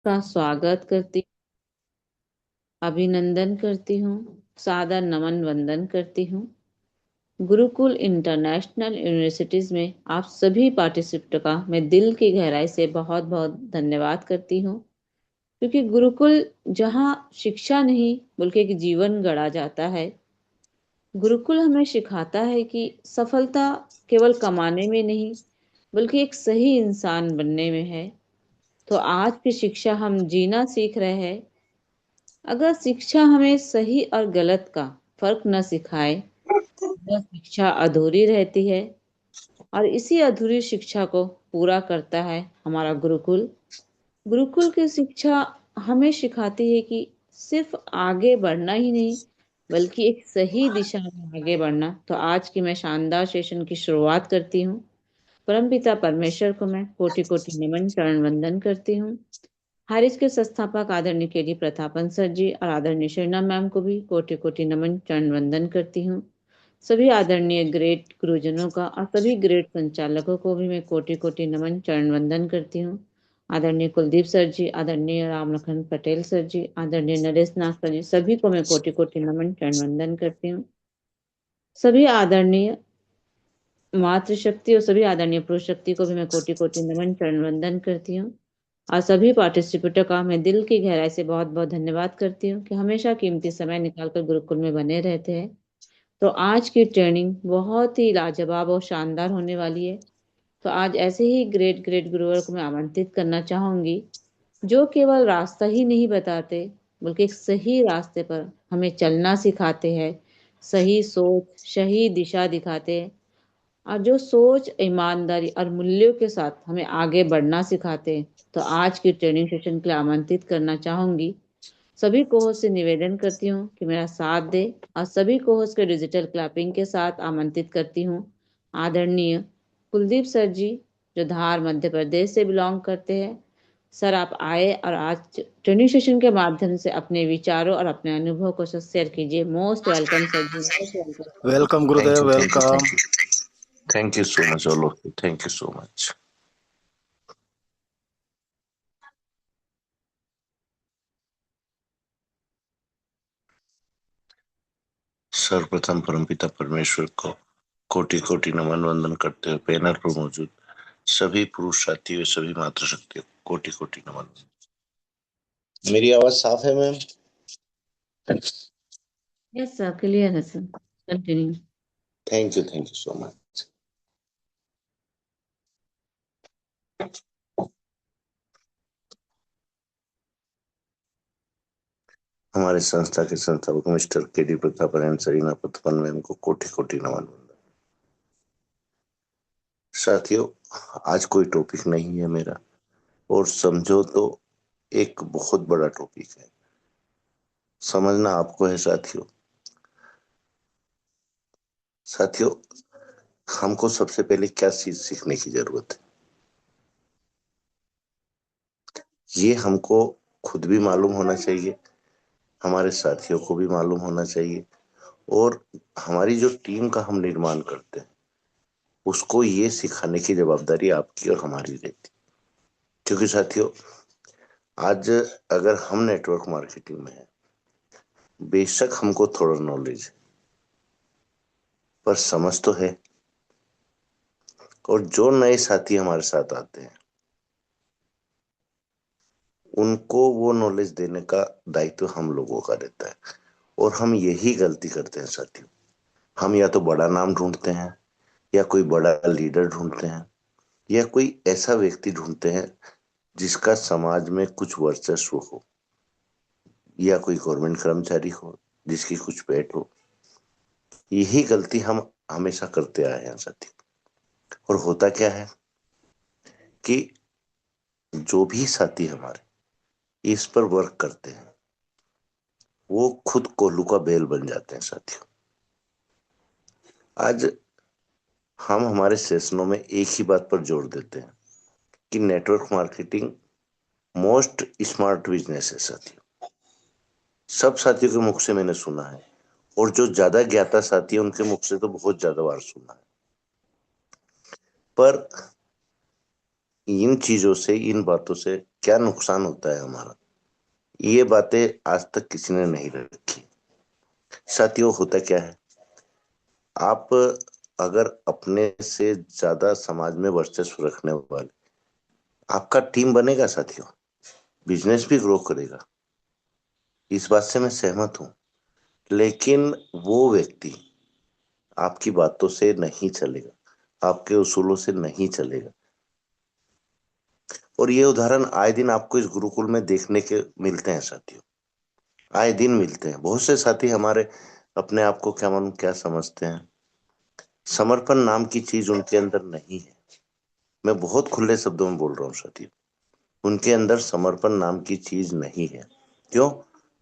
का स्वागत करती, अभिनंदन करती हूँ, सादर नमन वंदन करती हूँ। गुरुकुल इंटरनेशनल यूनिवर्सिटीज में आप सभी पार्टिसिपेंट का मैं दिल की गहराई से बहुत बहुत धन्यवाद करती हूँ, क्योंकि गुरुकुल जहाँ शिक्षा नहीं बल्कि एक जीवन गढ़ा जाता है। गुरुकुल हमें सिखाता है कि सफलता केवल कमाने में नहीं बल्कि एक सही इंसान बनने में है। तो आज की शिक्षा हम जीना सीख रहे हैं। अगर शिक्षा हमें सही और गलत का फर्क न सिखाए, वह शिक्षा अधूरी रहती है। और इसी अधूरी शिक्षा को पूरा करता है हमारा गुरुकुल। गुरुकुल की शिक्षा हमें सिखाती है कि सिर्फ आगे बढ़ना ही नहीं बल्कि एक सही दिशा में आगे बढ़ना। तो आज की मैं शानदार सेशन की शुरुआत करती हूँ। परमपिता परमेश्वर को मैं कोटि कोटि नमन चरण वंदन करती हूँ। हारिज के संस्थापक आदरणीय केडी प्रतापन सर जी और आदरणीय शरीना मैम को भी कोटि कोटि नमन चरण वंदन करती हूँ। सभी आदरणीय ग्रेड गुरुजनों का और सभी ग्रेड संचालकों को भी मैं कोटि कोटि नमन चरण वंदन करती हूँ। आदरणीय कुलदीप सर जी, आदरणीय राम लखन पटेल सर जी, आदरणीय नरेश नाथ सर जी, सभी को मैं कोटि कोटि नमन चरण वंदन करती हूँ। सभी आदरणीय मातृशक्ति और सभी आदरणीय पुरुष शक्ति को भी मैं कोटि कोटि नमन चरण वंदन करती हूँ। और सभी पार्टिसिपेंटों का मैं दिल की गहराई से बहुत बहुत धन्यवाद करती हूँ कि हमेशा कीमती समय निकालकर गुरुकुल में बने रहते हैं। तो आज की ट्रेनिंग बहुत ही लाजवाब और शानदार होने वाली है। तो आज ऐसे ही ग्रेट ग्रेट गुरुवर को मैं आमंत्रित करना चाहूंगी, जो केवल रास्ता ही नहीं बताते बल्कि एक सही रास्ते पर हमें चलना सिखाते हैं, सही सोच सही दिशा दिखाते हैं, और जो सोच ईमानदारी और मूल्यों के साथ हमें आगे बढ़ना सिखाते हैं। तो आज की ट्रेनिंग सेशन के लिए आमंत्रित करना चाहूंगी। सभी कोहोस्ट से निवेदन करती हूँ कि मेरा साथ दे और सभी कोहोस्ट के डिजिटल क्लैपिंग के साथ आमंत्रित करती हूँ आदरणीय कुलदीप सर जी, जो धार मध्य प्रदेश से बिलोंग करते हैं। सर आप आए और आज ट्रेनिंग सेशन के माध्यम से अपने विचारों और अपने अनुभव को शेयर कीजिए। Most welcome sir ji, most welcome. Welcome Thank Gurudev, you, thank you, welcome. thank you. Thank you so much, all of you. Thank you so much. सर्वप्रथम परमपिता परमेश्वर को कोटि कोटि नमन वंदन करते हुए पैनल पर मौजूद सभी पुरुष साथियों, सभी मातृशक्तियों को कोटि कोटि नमन। मेरी आवाज साफ है मैम? यस सर, क्लियर है sir, continue. Thank you so much. हमारे संस्था के संस्थापक mister KD Pratapan Sarina Patapan ma'am को कोटि कोटि नमन। साथियों, आज कोई टॉपिक नहीं है मेरा, और समझो तो एक बहुत बड़ा टॉपिक है। समझना आपको है साथियों। साथियों, हमको सबसे पहले क्या चीज सीखने की जरूरत है, ये हमको खुद भी मालूम होना चाहिए, हमारे साथियों को भी मालूम होना चाहिए, और हमारी जो टीम का हम निर्माण करते हैं उसको ये सिखाने की जवाबदारी आपकी और हमारी रहती। क्योंकि साथियों, आज अगर हम नेटवर्क मार्केटिंग में हैं, बेशक हमको थोड़ा नॉलेज है पर समझ तो है, और जो नए साथी हमारे साथ आते हैं उनको वो नॉलेज देने का दायित्व हम लोगों का रहता है। और हम यही गलती करते हैं साथियों, हम या तो बड़ा नाम ढूंढते हैं, या कोई बड़ा लीडर ढूंढते हैं, या कोई ऐसा व्यक्ति ढूंढते हैं जिसका समाज में कुछ वर्चस्व हो, या कोई गवर्नमेंट कर्मचारी हो जिसकी कुछ पेट हो। यही गलती हम हमेशा करते आए हैं साथियों। और होता क्या है कि जो भी साथी हमारे इस पर वर्क करते हैं वो खुद कोल्लू का बैल बन जाते हैं साथियों। आज हम हमारे सेशनों में एक ही बात पर जोर देते हैं कि network marketing most smart business है साथियों। सब साथियों के मुख से मैंने सुना है, और जो ज्यादा ज्ञाता साथी है उनके मुख से तो बहुत ज्यादा बार सुना है। पर इन चीजों से, इन बातों से क्या नुकसान होता है हमारा, ये बातें आज तक किसी ने नहीं रखी। साथियों, होता क्या है, आप अगर अपने से ज्यादा समाज में वर्चस्व रखने वाले, आपका टीम बनेगा साथियों, बिजनेस भी ग्रो करेगा, इस बात से मैं सहमत हूं। लेकिन वो व्यक्ति आपकी बातों से नहीं चलेगा, आपके उसूलों से नहीं चलेगा। और ये उदाहरण आए दिन आपको इस गुरुकुल में देखने के मिलते हैं साथियों, आए दिन मिलते हैं। बहुत से साथी हमारे अपने आप को क्या मालूम क्या समझते हैं, समर्पण नाम की चीज उनके अंदर नहीं है। मैं बहुत खुले शब्दों में बोल रहा हूँ साथियों, उनके अंदर समर्पण नाम की चीज नहीं है। क्यों?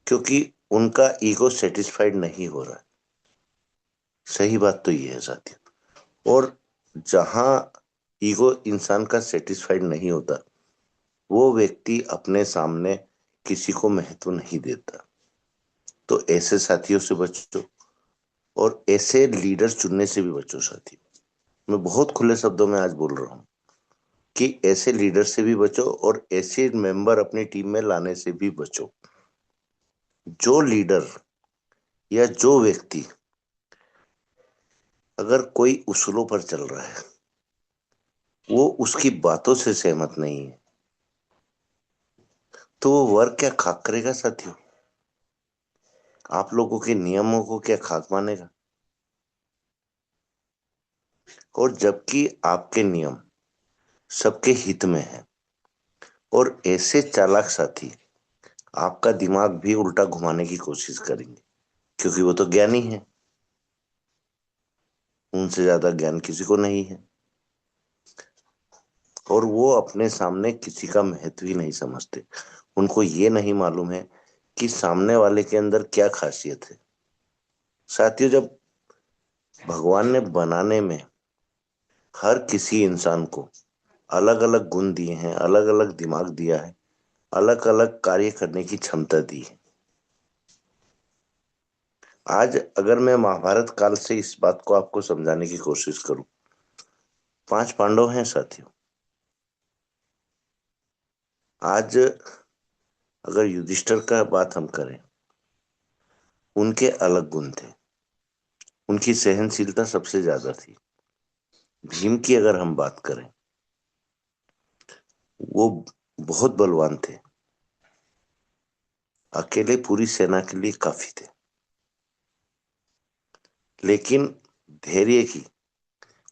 क्योंकि उनका ईगो सेटिस्फाइड नहीं हो रहा है। सही बात तो ये है साथियों। और जहां ईगो इंसान का सेटिस्फाइड नहीं होता, वो व्यक्ति अपने सामने किसी को महत्व नहीं देता। तो ऐसे साथियों से बचो, और ऐसे लीडर चुनने से भी बचो साथियों। मैं बहुत खुले शब्दों में आज बोल रहा हूँ कि ऐसे लीडर से भी बचो और ऐसे मेंबर अपनी टीम में लाने से भी बचो। जो लीडर या जो व्यक्ति अगर कोई उसूलों पर चल रहा है, वो उसकी बातों से सहमत नहीं है, तो वो वर्क क्या खाक करेगा साथियों? आप लोगों के नियमों को क्या खाक मानेगा? और जबकि आपके नियम सबके हित में है, और ऐसे चालाक साथी आपका दिमाग भी उल्टा घुमाने की कोशिश करेंगे, क्योंकि वो तो ज्ञानी है, उनसे ज्यादा ज्ञान किसी को नहीं है। और वो अपने सामने किसी का महत्व ही नहीं समझते। उनको ये नहीं मालूम है कि सामने वाले के अंदर क्या खासियत है। साथियों, जब भगवान ने बनाने में हर किसी इंसान को अलग अलग गुण दिए हैं, अलग अलग दिमाग दिया है, अलग अलग कार्य करने की क्षमता दी है। आज अगर मैं महाभारत काल से इस बात को आपको समझाने की कोशिश करूं, 5 पांडव हैं साथियों। आज अगर युधिष्ठिर का बात हम करें, उनके अलग गुण थे, उनकी सहनशीलता सबसे ज्यादा थी। भीम की अगर हम बात करें, वो बहुत बलवान थे, अकेले पूरी सेना के लिए काफी थे। लेकिन धैर्य की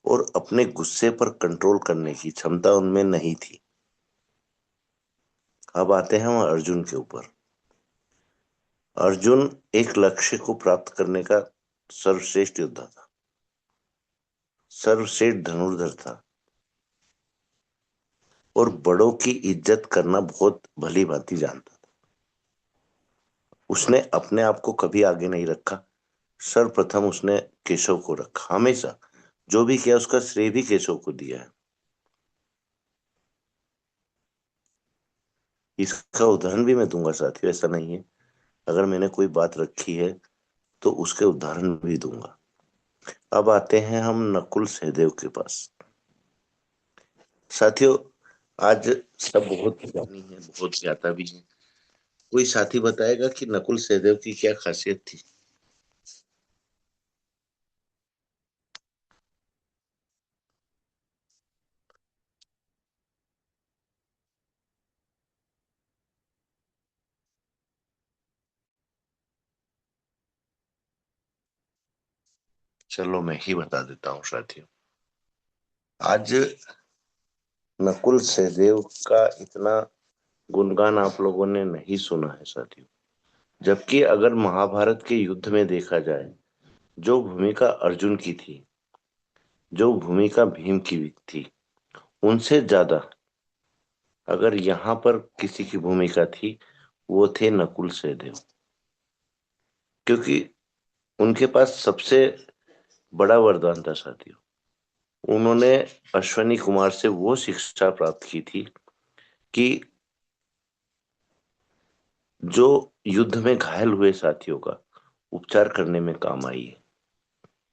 और अपने गुस्से पर कंट्रोल करने की क्षमता उनमें नहीं थी। अब आते हैं हम अर्जुन के ऊपर। अर्जुन एक लक्ष्य को प्राप्त करने का सर्वश्रेष्ठ योद्धा था, सर्वश्रेष्ठ धनुर्धर था, और बड़ों की इज्जत करना बहुत भली भांति जानता था। उसने अपने आप को कभी आगे नहीं रखा। सर्वप्रथम उसने केशव को रखा, हमेशा जो भी किया उसका श्रेय भी केशव को दिया है। इसका उदाहरण भी मैं दूंगा साथियों, ऐसा नहीं है। अगर मैंने कोई बात रखी है तो उसके उदाहरण भी दूंगा। अब आते हैं हम नकुल सहदेव के पास। साथियों, आज सब बहुत ज्ञानी है, बहुत ज्ञाता भी है। कोई साथी बताएगा कि नकुल सहदेव की क्या खासियत थी? चलो मैं ही बता देता हूँ साथियों। आज नकुल सहदेव का इतना गुणगान आप लोगों ने नहीं सुना है साथियों। जबकि अगर महाभारत के युद्ध में देखा जाए, जो भूमिका अर्जुन की थी, जो भूमिका भीम की भी थी, उनसे ज्यादा अगर यहाँ पर किसी की भूमिका थी, वो थे नकुल सहदेव। क्योंकि उनके पास सबसे बड़ा वरदान था साथियों। उन्होंने अश्वनी कुमार से वो शिक्षा प्राप्त की थी कि जो युद्ध में घायल हुए साथियों का उपचार करने में काम आई है।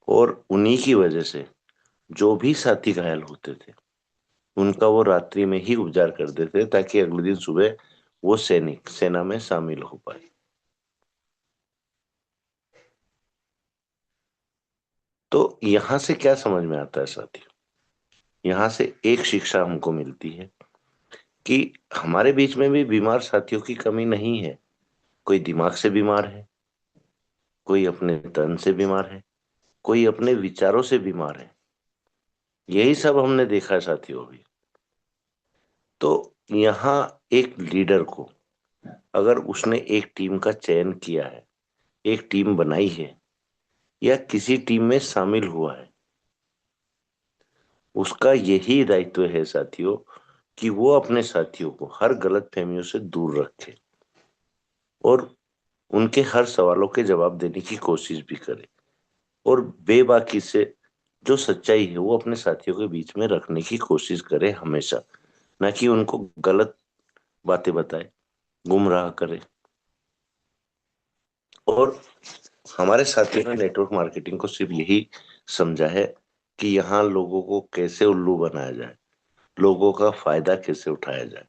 और उन्हीं की वजह से जो भी साथी घायल होते थे, उनका वो रात्रि में ही उपचार कर देते ताकि अगले दिन सुबह वो सैनिक सेना में शामिल हो पाए। तो यहां से क्या समझ में आता है साथियों, यहाँ से एक शिक्षा हमको मिलती है कि हमारे बीच में भी बीमार साथियों की कमी नहीं है। कोई दिमाग से बीमार है, कोई अपने तन से बीमार है, कोई अपने विचारों से बीमार है। यही सब हमने देखा है साथियों अभी। तो यहाँ एक लीडर को, अगर उसने एक टीम का चयन किया है, एक टीम बनाई है, या किसी टीम में शामिल हुआ है, उसका यही दायित्व है साथियों कि वो अपने साथियों को हर गलत फहमियों से दूर रखे और उनके हर सवालों के जवाब देने की कोशिश भी करे, और बेबाकी से जो सच्चाई है वो अपने साथियों के बीच में रखने की कोशिश करे हमेशा, ना कि उनको गलत बातें बताए, गुमराह करे। और हमारे साथियों ने नेटवर्क मार्केटिंग को सिर्फ यही समझा है कि यहाँ लोगों को कैसे उल्लू बनाया जाए, लोगों का फायदा कैसे उठाया जाए,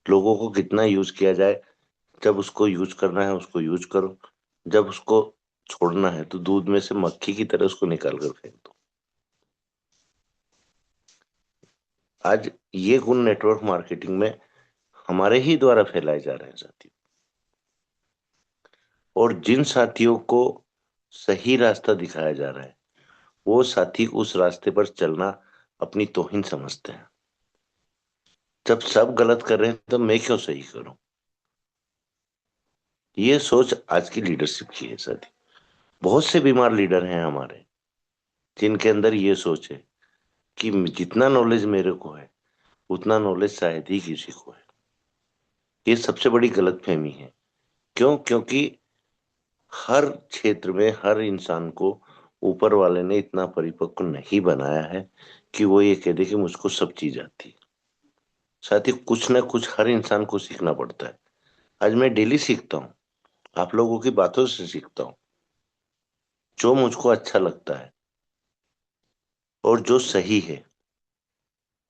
लोगों को कितना यूज किया जाए। जब उसको यूज करना है उसको यूज करो, जब उसको छोड़ना है तो दूध में से मक्खी की तरह उसको निकाल कर फेंक दो। आज ये गुण नेटवर्क मार्केटिंग में हमारे ही द्वारा फैलाए जा रहे हैं साथियों। और जिन साथियों को सही रास्ता दिखाया जा रहा है, वो साथी उस रास्ते पर चलना अपनी तौहीन समझते हैं। जब सब गलत कर रहे हैं तो मैं क्यों सही करूं? ये सोच आज की लीडरशिप की है साथी। बहुत से बीमार लीडर हैं हमारे, जिनके अंदर ये सोच है कि जितना नॉलेज मेरे को है उतना नॉलेज शायद ही किसी को है। ये सबसे बड़ी गलतफहमी है। क्यों? क्योंकि हर क्षेत्र में हर इंसान को ऊपर वाले ने इतना परिपक्व नहीं बनाया है कि वो ये कह दे कि मुझको सब चीज आती है। साथ ही कुछ ना कुछ हर इंसान को सीखना पड़ता है। आज मैं डेली सीखता हूँ, आप लोगों की बातों से सीखता हूँ। जो मुझको अच्छा लगता है और जो सही है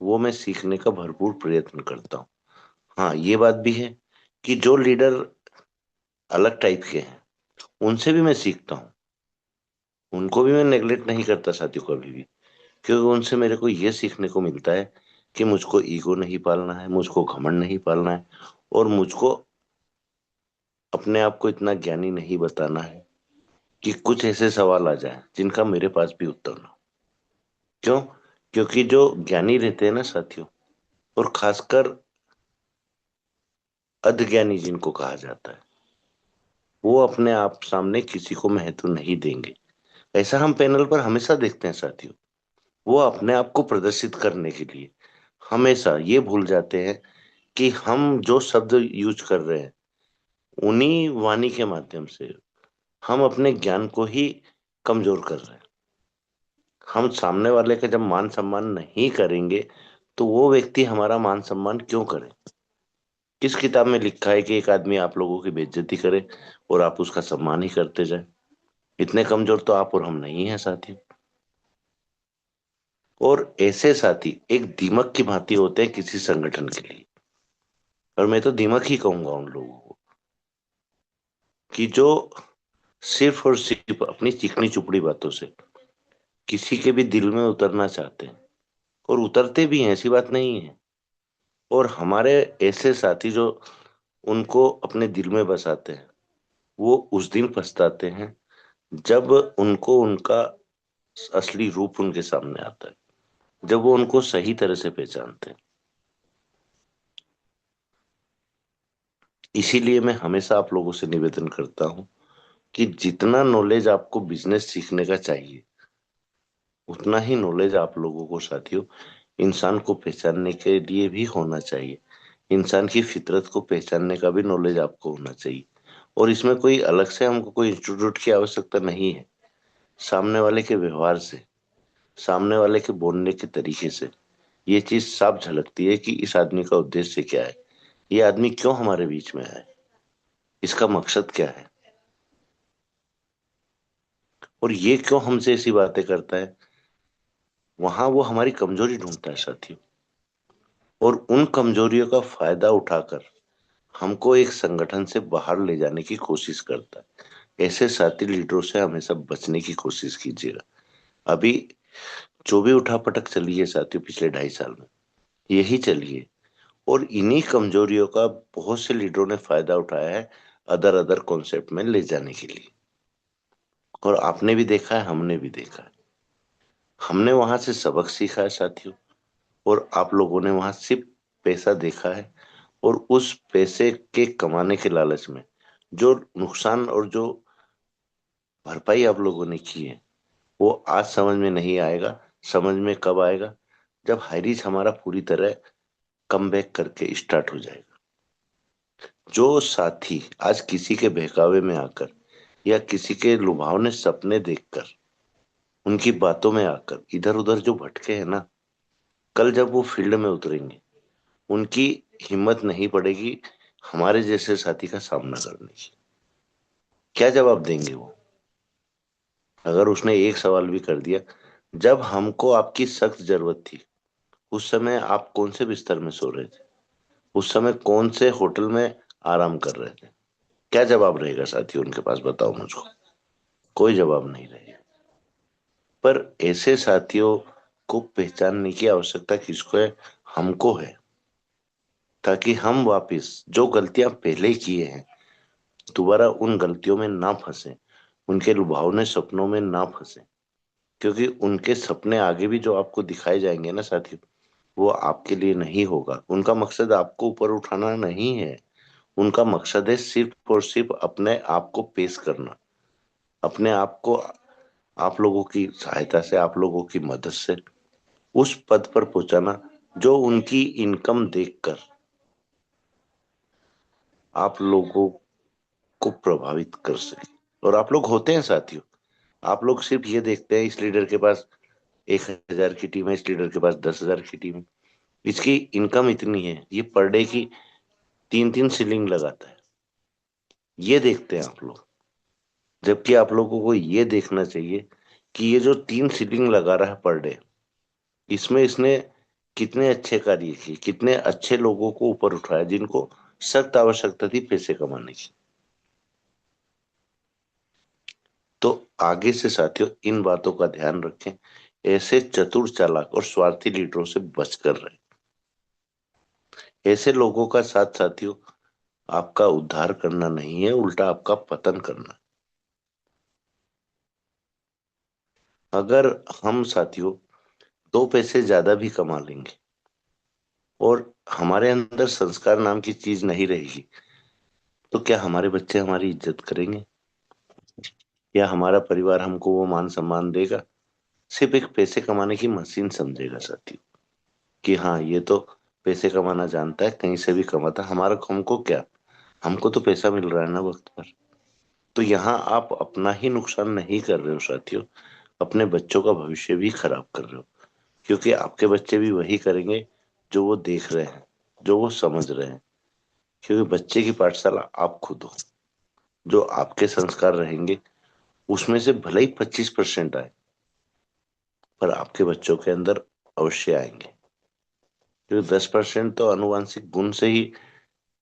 वो मैं सीखने का भरपूर प्रयत्न करता हूँ। हाँ, ये बात भी है कि जो लीडर अलग टाइप के हैं उनसे भी मैं सीखता हूँ, उनको भी मैं नेग्लेक्ट नहीं करता साथियों कभी भी। क्योंकि उनसे मेरे को ये सीखने को मिलता है कि मुझको ईगो नहीं पालना है, मुझको घमंड नहीं पालना है, और मुझको अपने आप को इतना ज्ञानी नहीं बताना है कि कुछ ऐसे सवाल आ जाए जिनका मेरे पास भी उत्तर ना हो। क्यों? क्योंकि जो ज्ञानी रहते हैं ना साथियों, और खासकर अधज्ञानी जिनको कहा जाता है, वो अपने आप सामने किसी को महत्व नहीं देंगे। ऐसा हम पैनल पर हमेशा देखते हैं साथियों। वो अपने आप को प्रदर्शित करने के लिए हमेशा ये भूल जाते हैं कि हम जो शब्द यूज कर रहे हैं उन्हीं वाणी के माध्यम से हम अपने ज्ञान को ही कमजोर कर रहे हैं। हम सामने वाले का जब मान सम्मान नहीं करेंगे तो वो व्यक्ति हमारा मान सम्मान क्यों करे? किस किताब में लिखा है कि एक आदमी आप लोगों की बेइज्जती करे और आप उसका सम्मान ही करते जाए? इतने कमजोर तो आप और हम नहीं है साथी। और ऐसे साथी एक दीमक की भांति होते हैं किसी संगठन के लिए। और मैं तो दीमक ही कहूंगा उन लोगों को कि जो सिर्फ और सिर्फ अपनी चिकनी चुपड़ी बातों से किसी के भी दिल में उतरना चाहते हैं, और उतरते भी हैं, ऐसी बात नहीं है। और हमारे ऐसे साथी जो उनको अपने दिल में बसाते हैं, वो उस दिन पछताते हैं जब उनको उनका असली रूप उनके सामने आता है, जब वो उनको सही तरह से पहचानते हैं। इसीलिए मैं हमेशा आप लोगों से निवेदन करता हूं कि जितना नॉलेज आपको बिजनेस सीखने का चाहिए, उतना ही नॉलेज आप लोगों को साथियों इंसान को पहचानने के लिए भी होना चाहिए। इंसान की फितरत को पहचानने का भी नॉलेज आपको होना चाहिए। और इसमें कोई अलग से हमको कोई इंस्टीट्यूट की आवश्यकता नहीं है। सामने वाले के व्यवहार से, सामने वाले के बोलने के तरीके से ये चीज साफ झलकती है कि इस आदमी का उद्देश्य क्या है, ये आदमी क्यों हमारे बीच में है, इसका मकसद क्या है, और ये क्यों हमसे ऐसी बातें करता है। वहां वो हमारी कमजोरी ढूंढता है साथियों। और उन कमजोरियों का फायदा उठाकर हमको एक संगठन से बाहर ले जाने की कोशिश करता है। ऐसे साथी लीडरों से हमेशा बचने की कोशिश कीजिएगा। अभी जो भी उठापटक चली है साथियों पिछले 2.5 साल में, यही चली है। और इन्हीं कमजोरियों का बहुत से लीडरों ने फायदा उठाया है अदर अदर कॉन्सेप्ट में ले जाने के लिए। और आपने भी देखा है, हमने भी देखा है। हमने वहां से सबक सीखा है साथियों, और आप लोगों ने वहां सिर्फ पैसा देखा है। और उस पैसे के कमाने के लालच में जो नुकसान और जो भरपाई आप लोगों ने की है, वो आज समझ में नहीं आएगा। समझ में कब आएगा? जब हाइरीज हमारा पूरी तरह कम बैक करके स्टार्ट हो जाएगा। जो साथी आज किसी के बहकावे में आकर या किसी के लुभावने सपने देखकर उनकी बातों में आकर इधर उधर जो भटके हैं ना, कल जब वो फील्ड में उतरेंगे, उनकी हिम्मत नहीं पड़ेगी हमारे जैसे साथी का सामना करने की। क्या जवाब देंगे वो? अगर उसने एक सवाल भी कर दिया, जब हमको आपकी सख्त जरूरत थी, उस समय आप कौन से बिस्तर में सो रहे थे? उस समय कौन से होटल में आराम कर रहे थे? क्या जवाब रहेगा साथियों उनके पास? बताओ मुझको। कोई जवाब नहीं रहेगा। पर ऐसे साथियों को पहचानने की आवश्यकता किसको है? हमको है। ताकि हम वापस जो गलतियां पहले किए हैं दोबारा उन गलतियों में ना फंसे, उनके लुभावने सपनों में ना फंसे। क्योंकि उनके सपने आगे भी जो आपको दिखाए जाएंगे ना साथियों, वो आपके लिए नहीं होगा। उनका मकसद आपको ऊपर उठाना नहीं है। उनका मकसद है सिर्फ और सिर्फ अपने आप को पेश करना, अपने आप को आप लोगों की सहायता से, आप लोगों की मदद से उस पद पर पहुंचाना जो उनकी इनकम देखकर आप लोगों को प्रभावित कर सके। और आप लोग होते हैं साथियों, आप लोग सिर्फ ये देखते हैं इस लीडर के पास 1,000 की टीम है, इस लीडर के पास 10,000 की टीम है, इसकी इनकम इतनी है, ये पर डे की 3-3 सीलिंग लगाता है। ये देखते हैं आप लोग। जबकि आप लोगों को ये देखना चाहिए कि ये जो 3 सीलिंग लगा रहा है पर डे, इसमें इसने कितने अच्छे कार्य किए, कितने अच्छे लोगों को ऊपर उठाया जिनको सख्त आवश्यकता थी पैसे कमाने की। तो आगे से साथियों इन बातों का ध्यान रखें। ऐसे चतुर चालाक और स्वार्थी लीडरों से बचकर रहें। ऐसे लोगों का साथ साथियों आपका उद्धार करना नहीं है, उल्टा आपका पतन करना। अगर हम साथियों 2 पैसे ज्यादा भी कमा लेंगे और हमारे अंदर संस्कार नाम की चीज नहीं रहेगी, तो क्या हमारे बच्चे हमारी इज्जत करेंगे? या हमारा परिवार हमको वो मान सम्मान देगा? सिर्फ एक पैसे कमाने की मशीन समझेगा साथियों कि हाँ ये तो पैसे कमाना जानता है, कहीं से भी कमाता। हमारा हमको क्या, हमको तो पैसा मिल रहा है ना वक्त पर। तो यहाँ आप अपना ही नुकसान नहीं कर रहे हो साथियों, अपने बच्चों का भविष्य भी खराब कर रहे हो। क्योंकि आपके बच्चे भी वही करेंगे जो वो देख रहे हैं, जो वो समझ रहे हैं। क्योंकि बच्चे की पाठशाला आप खुद हो। जो आपके संस्कार रहेंगे उसमें से भले ही 25% आए, पर आपके बच्चों के अंदर अवश्य आएंगे। क्योंकि 10% तो अनुवांशिक गुण से ही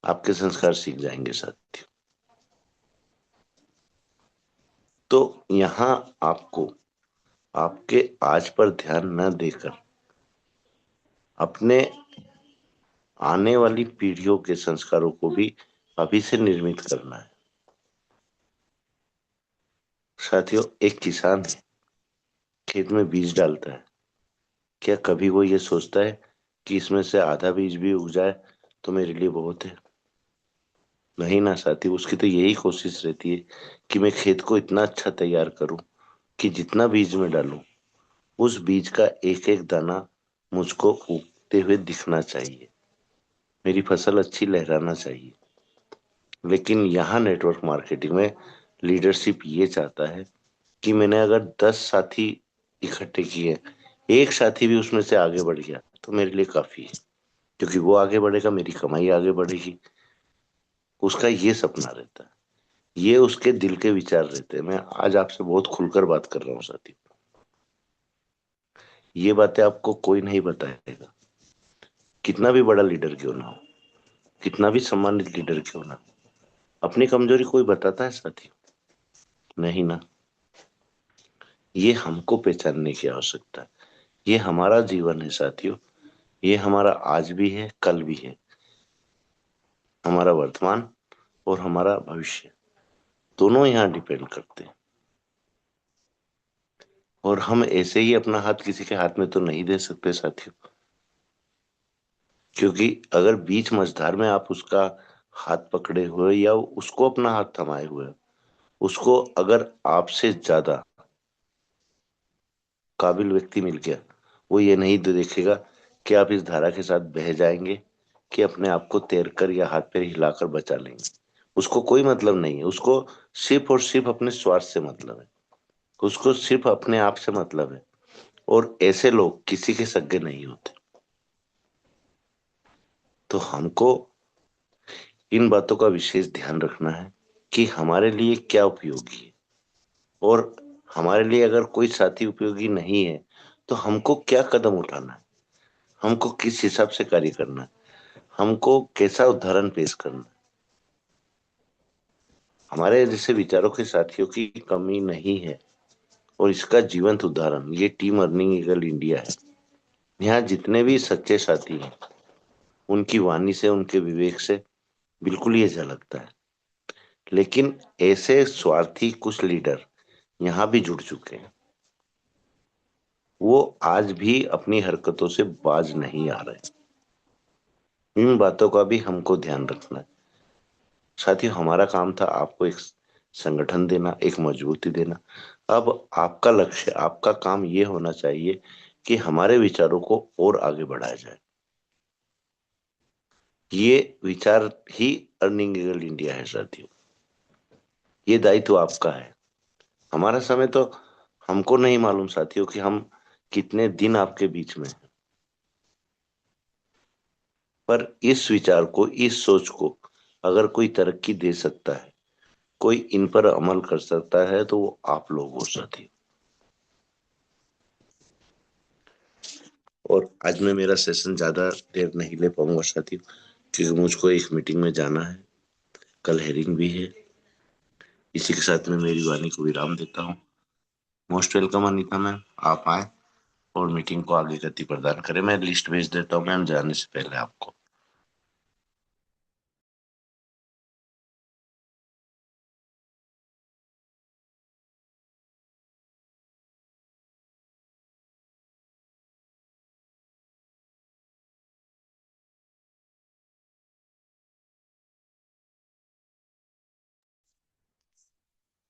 आपके संस्कार सीख जाएंगे साथियों। तो यहाँ आपको आपके आज पर ध्यान न देकर अपने आने वाली पीढ़ियों के संस्कारों को भी अभी से निर्मित करना है। साथियों एक किसान है, खेत में बीज डालता है। क्या कभी वो ये सोचता है कि इसमें से आधा बीज भी उग जाए तो मेरे लिए बहुत है? नहीं ना साथी, उसकी तो यही कोशिश रहती है कि मैं खेत को इतना अच्छा तैयार करूं कि जितना बीज में डालूं उस बीज का एक एक दाना मुझको उगते हुए दिखना चाहिए, मेरी फसल अच्छी लहराना चाहिए। लेकिन यहाँ नेटवर्क मार्केटिंग में लीडरशिप ये चाहता है कि मैंने अगर 10 साथी इकट्ठे किए, एक साथी भी उसमें से आगे बढ़ गया तो मेरे लिए काफी है। क्योंकि वो आगे बढ़ेगा, मेरी कमाई आगे बढ़ेगी। उसका ये सपना रहता है, ये उसके दिल के विचार रहते हैं। मैं आज आपसे बहुत खुलकर बात कर रहा हूँ साथी, ये बातें आपको कोई नहीं बताएगा। कितना भी बड़ा लीडर क्यों ना हो, कितना भी सम्मानित लीडर क्यों ना हो, अपनी कमजोरी कोई बताता है साथी? नहीं ना। ये हमको पहचानने की आवश्यकता है। ये हमारा जीवन है साथियों। ये हमारा आज भी है, कल भी है, हमारा वर्तमान और हमारा भविष्य, दोनों यहाँ डिपेंड करते हैं। और हम ऐसे ही अपना हाथ किसी के हाथ में तो नहीं दे सकते साथियों, क्योंकि अगर बीच मझधार में आप उसका हाथ पकड़े हुए या उसको अपना हाथ थमाए हुए हो, उसको अगर आपसे ज्यादा काबिल व्यक्ति मिल गया, वो ये नहीं देखेगा कि आप इस धारा के साथ बह जाएंगे कि अपने आप को तैर कर या हाथ पैर हिलाकर बचा लेंगे। उसको कोई मतलब नहीं है। उसको सिर्फ और सिर्फ अपने स्वार्थ से मतलब है। उसको सिर्फ अपने आप से मतलब है। और ऐसे लोग किसी के सगे नहीं होते। तो हमको इन बातों का विशेष ध्यान रखना है कि हमारे लिए क्या उपयोगी है, और हमारे लिए अगर कोई साथी उपयोगी नहीं है तो हमको क्या कदम उठाना है, हमको किस हिसाब से कार्य करना है, हमको कैसा उदाहरण पेश करना है। हमारे जैसे विचारों के साथियों की कमी नहीं है, और इसका जीवंत उदाहरण ये टीम अर्निंग ईगल इंडिया है। यहाँ जितने भी सच्चे साथी हैं, उनकी वाणी से, उनके विवेक से बिल्कुल ये झलकता है। लेकिन ऐसे स्वार्थी कुछ लीडर यहाँ भी जुड़ चुके हैं। वो आज भी अपनी हरकतों से बाज नहीं आ रहे। इन बातों का भी हमको ध्यान रखना है साथियों। हमारा काम था आपको एक संगठन देना, एक मजबूती देना। अब आपका लक्ष्य, आपका काम ये होना चाहिए कि हमारे विचारों को और आगे बढ़ाया जाए। ये विचार ही अर्निंग ईगल इंडिया है साथियों। ये दायित्व आपका है। हमारा समय तो हमको नहीं मालूम साथियों कि हम कितने दिन आपके बीच में हैं। पर इस विचार को, इस सोच को अगर कोई तरक्की दे सकता है, कोई इन पर अमल कर सकता है, तो वो आप लोग हो साथी। और आज मैं मेरा सेशन ज्यादा देर नहीं ले पाऊंगा साथी, क्योंकि मुझको एक मीटिंग में जाना है। कल हेयरिंग भी है। इसी के साथ मैं मेरी वाणी को विराम देता हूँ। मोस्ट वेलकम अनीता मैम, आप आए और मीटिंग को आगे गति प्रदान करें। मैं लिस्ट भेज देता हूँ मैम जाने से पहले आपको।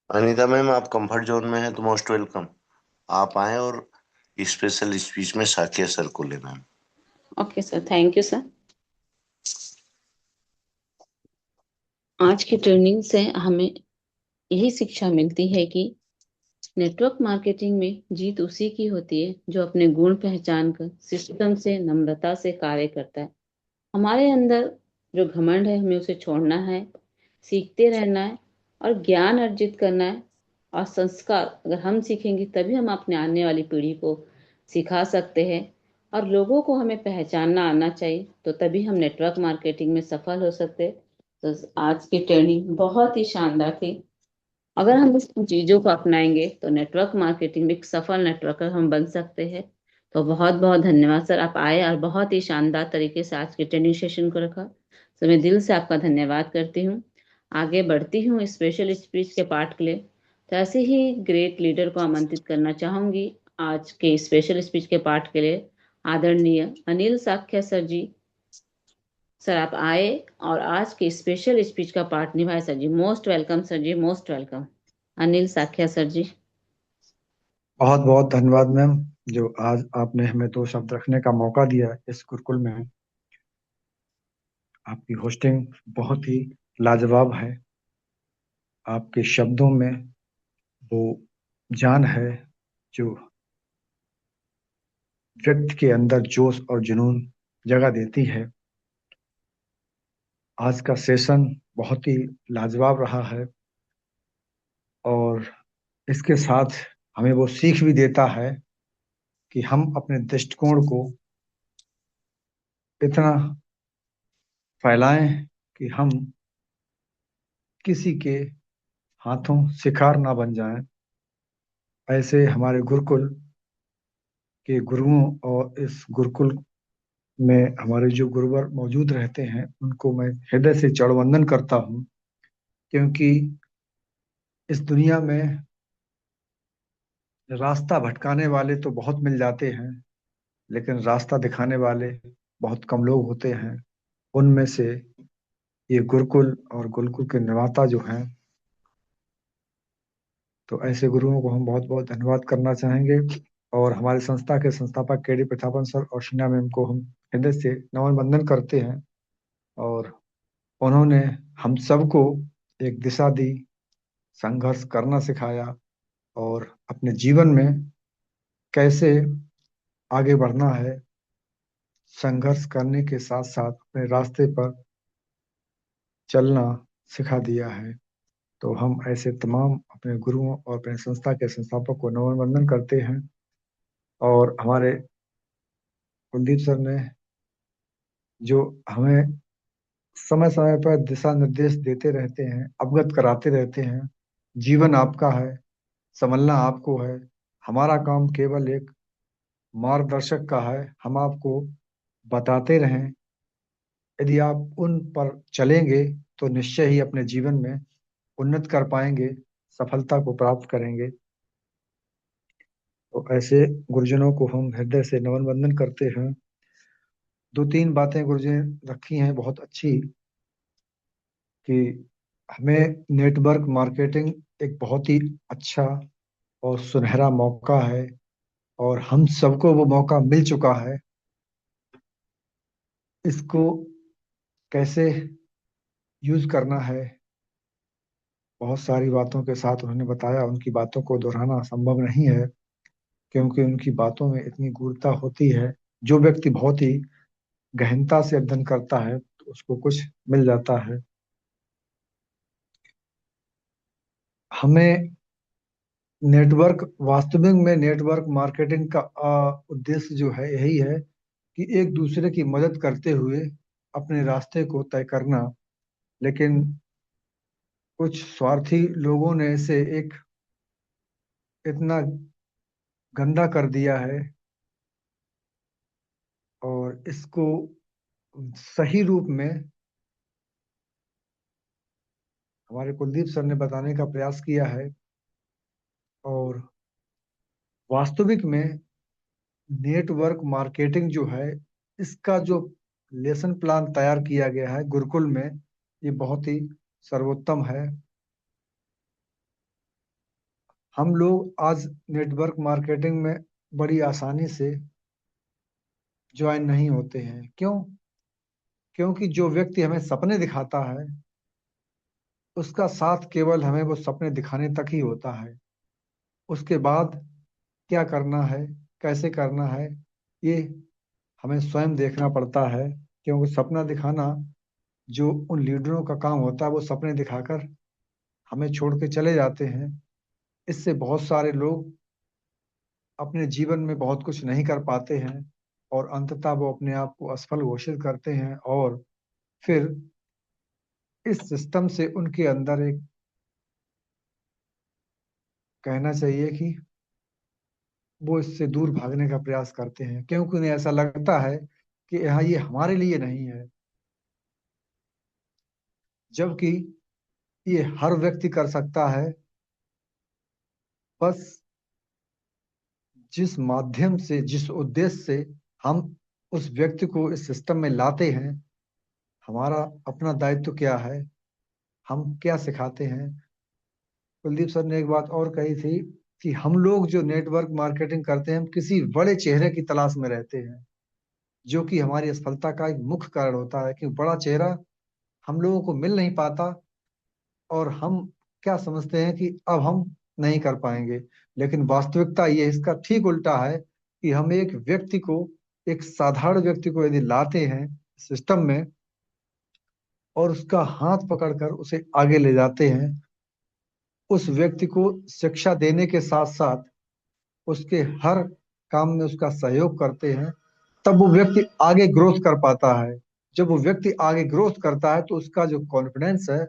अनीता मैम, आप कंफर्ट जोन में हैं तो मोस्ट वेलकम। आप आए और स्पेशल स्पीच में साकिया सर को ले ma'am. Okay sir, thank you sir. आज की ट्रेनिंग से हमें यही शिक्षा मिलती है कि नेटवर्क मार्केटिंग में जीत उसी की होती है जो अपने गुण पहचान कर सिस्टम से नम्रता से कार्य करता है। हमारे अंदर जो घमंड है, हमें उसे छोड़ना है, सीखते रहना है और ज्ञान अर्जित करना है। और संस्कार अगर हम सीखेंगे तभी हम अपने आने वाली पीढ़ी को सिखा सकते हैं। और लोगों को हमें पहचानना आना चाहिए, तो तभी हम नेटवर्क मार्केटिंग में सफल हो सकते हैं। तो आज की ट्रेनिंग बहुत ही शानदार थी। अगर हम इस चीजों को अपनाएंगे तो नेटवर्क मार्केटिंग में एक सफल नेटवर्कर हम बन सकते हैं। तो बहुत बहुत धन्यवाद सर, आप आए और बहुत ही शानदार तरीके से आज के ट्रेनिंग सेशन को रखा। तो मैं दिल से आपका धन्यवाद करती हूँ। आगे बढ़ती हूँ स्पेशल स्पीच के पार्ट के लिए। तो ऐसे ही ग्रेट लीडर को आमंत्रित करना चाहूंगी आज के स्पेशल स्पीच के पार्ट के लिए। आदरणीय अनिल साख्या सर जी, सर आप आए और आज के स्पेशल स्पीच का पार्ट निभाए। सर जी मोस्ट वेलकम, सर जी मोस्ट वेलकम। अनिल साख्या सर जी। बहुत बहुत धन्यवाद मैम, जो आज आपने हमें दो शब्द रखने का मौका दिया इस गुरुकुल में। आपकी होस्टिंग बहुत ही लाजवाब है। आपके शब्दों में वो जान है जो व्यक्ति के अंदर जोश और जुनून जगह देती है। आज का सेशन बहुत ही लाजवाब रहा है, और इसके साथ हमें वो सीख भी देता है कि हम अपने दृष्टिकोण को इतना फैलाएं कि हम किसी के हाथों शिकार ना बन जाएं। ऐसे हमारे गुरुकुल के गुरुओं और इस गुरुकुल में हमारे जो गुरुवर मौजूद रहते हैं उनको मैं हृदय से चरणवंदन करता हूँ, क्योंकि इस दुनिया में रास्ता भटकाने वाले तो बहुत मिल जाते हैं, लेकिन रास्ता दिखाने वाले बहुत कम लोग होते हैं। उनमें से ये गुरुकुल और गुरुकुल के निर्माता जो हैं, तो ऐसे गुरुओं को हम बहुत बहुत धन्यवाद करना चाहेंगे। और हमारे संस्था के संस्थापक के डी प्रतापन सर और शीना मैम को हम हृदय से नमन वंदन करते हैं। और उन्होंने हम सबको एक दिशा दी, संघर्ष करना सिखाया और अपने जीवन में कैसे आगे बढ़ना है, संघर्ष करने के साथ साथ अपने रास्ते पर चलना सिखा दिया है। तो हम ऐसे तमाम अपने गुरुओं और अपने संस्था के संस्थापक को नमन वंदन करते हैं। और हमारे कुलदीप सर ने जो हमें समय समय पर दिशा निर्देश देते रहते हैं, अवगत कराते रहते हैं, जीवन आपका है, संभलना आपको है, हमारा काम केवल एक मार्गदर्शक का है, हम आपको बताते रहें। यदि आप उन पर चलेंगे तो निश्चय ही अपने जीवन में उन्नत कर पाएंगे, सफलता को प्राप्त करेंगे। तो ऐसे गुरुजनों को हम हृदय से नमन वंदन करते हैं। दो तीन बातें गुरुजी ने रखी हैं बहुत अच्छी, कि हमें नेटवर्क मार्केटिंग एक बहुत ही अच्छा और सुनहरा मौका है, और हम सबको वो मौका मिल चुका है। इसको कैसे यूज करना है, बहुत सारी बातों के साथ उन्होंने बताया। उनकी बातों को दोहराना संभव नहीं है, क्योंकि उनकी बातों में इतनी गूढ़ता होती है। जो व्यक्ति बहुत ही गहनता से अध्ययन करता है तो उसको कुछ मिल जाता है। हमें नेटवर्क, वास्तविक में नेटवर्क मार्केटिंग का उद्देश्य जो है यही है कि एक दूसरे की मदद करते हुए अपने रास्ते को तय करना। लेकिन कुछ स्वार्थी लोगों ने इसे एक इतना गंदा कर दिया है, और इसको सही रूप में हमारे कुलदीप सर ने बताने का प्रयास किया है। और वास्तविक में नेटवर्क मार्केटिंग जो है, इसका जो लेसन प्लान तैयार किया गया है गुरुकुल में, ये बहुत ही सर्वोत्तम है। हम लोग आज नेटवर्क मार्केटिंग में बड़ी आसानी से ज्वाइन नहीं होते हैं। क्यों? क्योंकि जो व्यक्ति हमें सपने दिखाता है, उसका साथ केवल हमें वो सपने दिखाने तक ही होता है। उसके बाद क्या करना है, कैसे करना है, ये हमें स्वयं देखना पड़ता है। क्योंकि सपना दिखाना जो उन लीडरों का काम होता है, वो सपने दिखाकर हमें छोड़ के चले जाते हैं। इससे बहुत सारे लोग अपने जीवन में बहुत कुछ नहीं कर पाते हैं, और अंततः वो अपने आप को असफल घोषित करते हैं। और फिर इस सिस्टम से उनके अंदर एक, कहना चाहिए कि वो इससे दूर भागने का प्रयास करते हैं, क्योंकि उन्हें ऐसा लगता है कि यहाँ ये हमारे लिए नहीं है। जबकि ये हर व्यक्ति कर सकता है। बस जिस माध्यम से, जिस उद्देश्य से हम उस व्यक्ति को इस सिस्टम में लाते हैं, हमारा अपना दायित्व क्या है, हम क्या सिखाते हैं। कुलदीप सर ने एक बात और कही थी कि हम लोग जो नेटवर्क मार्केटिंग करते हैं, हम किसी बड़े चेहरे की तलाश में रहते हैं, जो कि हमारी असफलता का एक मुख्य कारण होता है। कि बड़ा चेहरा हम लोगों को मिल नहीं पाता, और हम क्या समझते हैं कि अब हम नहीं कर पाएंगे। लेकिन वास्तविकता ये इसका ठीक उल्टा है, कि हम एक व्यक्ति को, एक साधारण व्यक्ति को यदि लाते हैं सिस्टम में, और उसका हाथ पकड़कर उसे आगे ले जाते हैं, उस व्यक्ति को शिक्षा देने के साथ साथ उसके हर काम में उसका सहयोग करते हैं, तब वो व्यक्ति आगे ग्रोथ कर पाता है। जब वो व्यक्ति आगे ग्रोथ करता है तो उसका जो कॉन्फिडेंस है,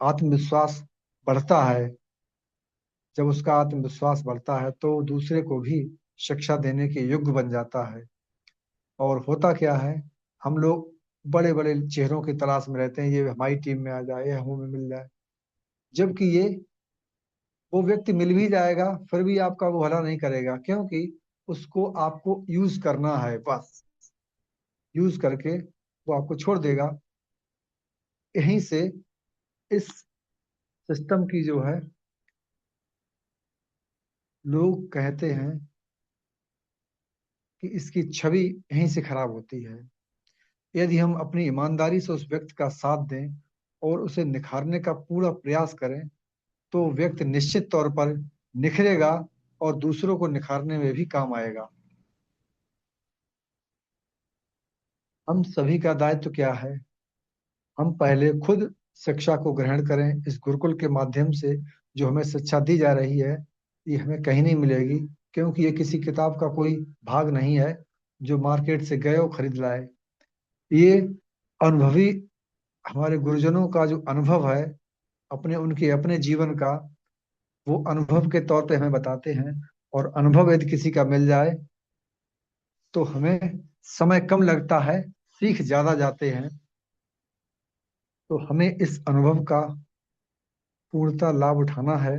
आत्मविश्वास बढ़ता है। जब उसका आत्मविश्वास बढ़ता है तो दूसरे को भी शिक्षा देने के योग्य बन जाता है। और होता क्या है, हम लोग बड़े बड़े चेहरों की तलाश में रहते हैं, ये हमारी टीम में आ जाए, ये हमें मिल जाए। जबकि ये वो व्यक्ति मिल भी जाएगा फिर भी आपका वो भला नहीं करेगा, क्योंकि उसको आपको यूज करना है बस। यूज करके वो आपको छोड़ देगा। यहीं से इस सिस्टम की जो है, लोग कहते हैं कि इसकी छवि यहीं से खराब होती है। यदि हम अपनी ईमानदारी से उस व्यक्ति का साथ दें और उसे निखारने का पूरा प्रयास करें तो व्यक्ति निश्चित तौर पर निखरेगा और दूसरों को निखारने में भी काम आएगा। हम सभी का दायित्व क्या है? हम पहले खुद शिक्षा को ग्रहण करें। इस गुरुकुल के माध्यम से जो हमें शिक्षा दी जा रही है, ये हमें कहीं नहीं मिलेगी, क्योंकि ये किसी किताब का कोई भाग नहीं है जो मार्केट से गए और खरीद लाए। ये अनुभवी हमारे गुरुजनों का जो अनुभव है, उनके अपने जीवन का, वो अनुभव के तौर पे हमें बताते हैं। और अनुभव यदि किसी का मिल जाए तो हमें समय कम लगता है, सीख ज्यादा जाते हैं। तो हमें इस अनुभव का पूर्णतः लाभ उठाना है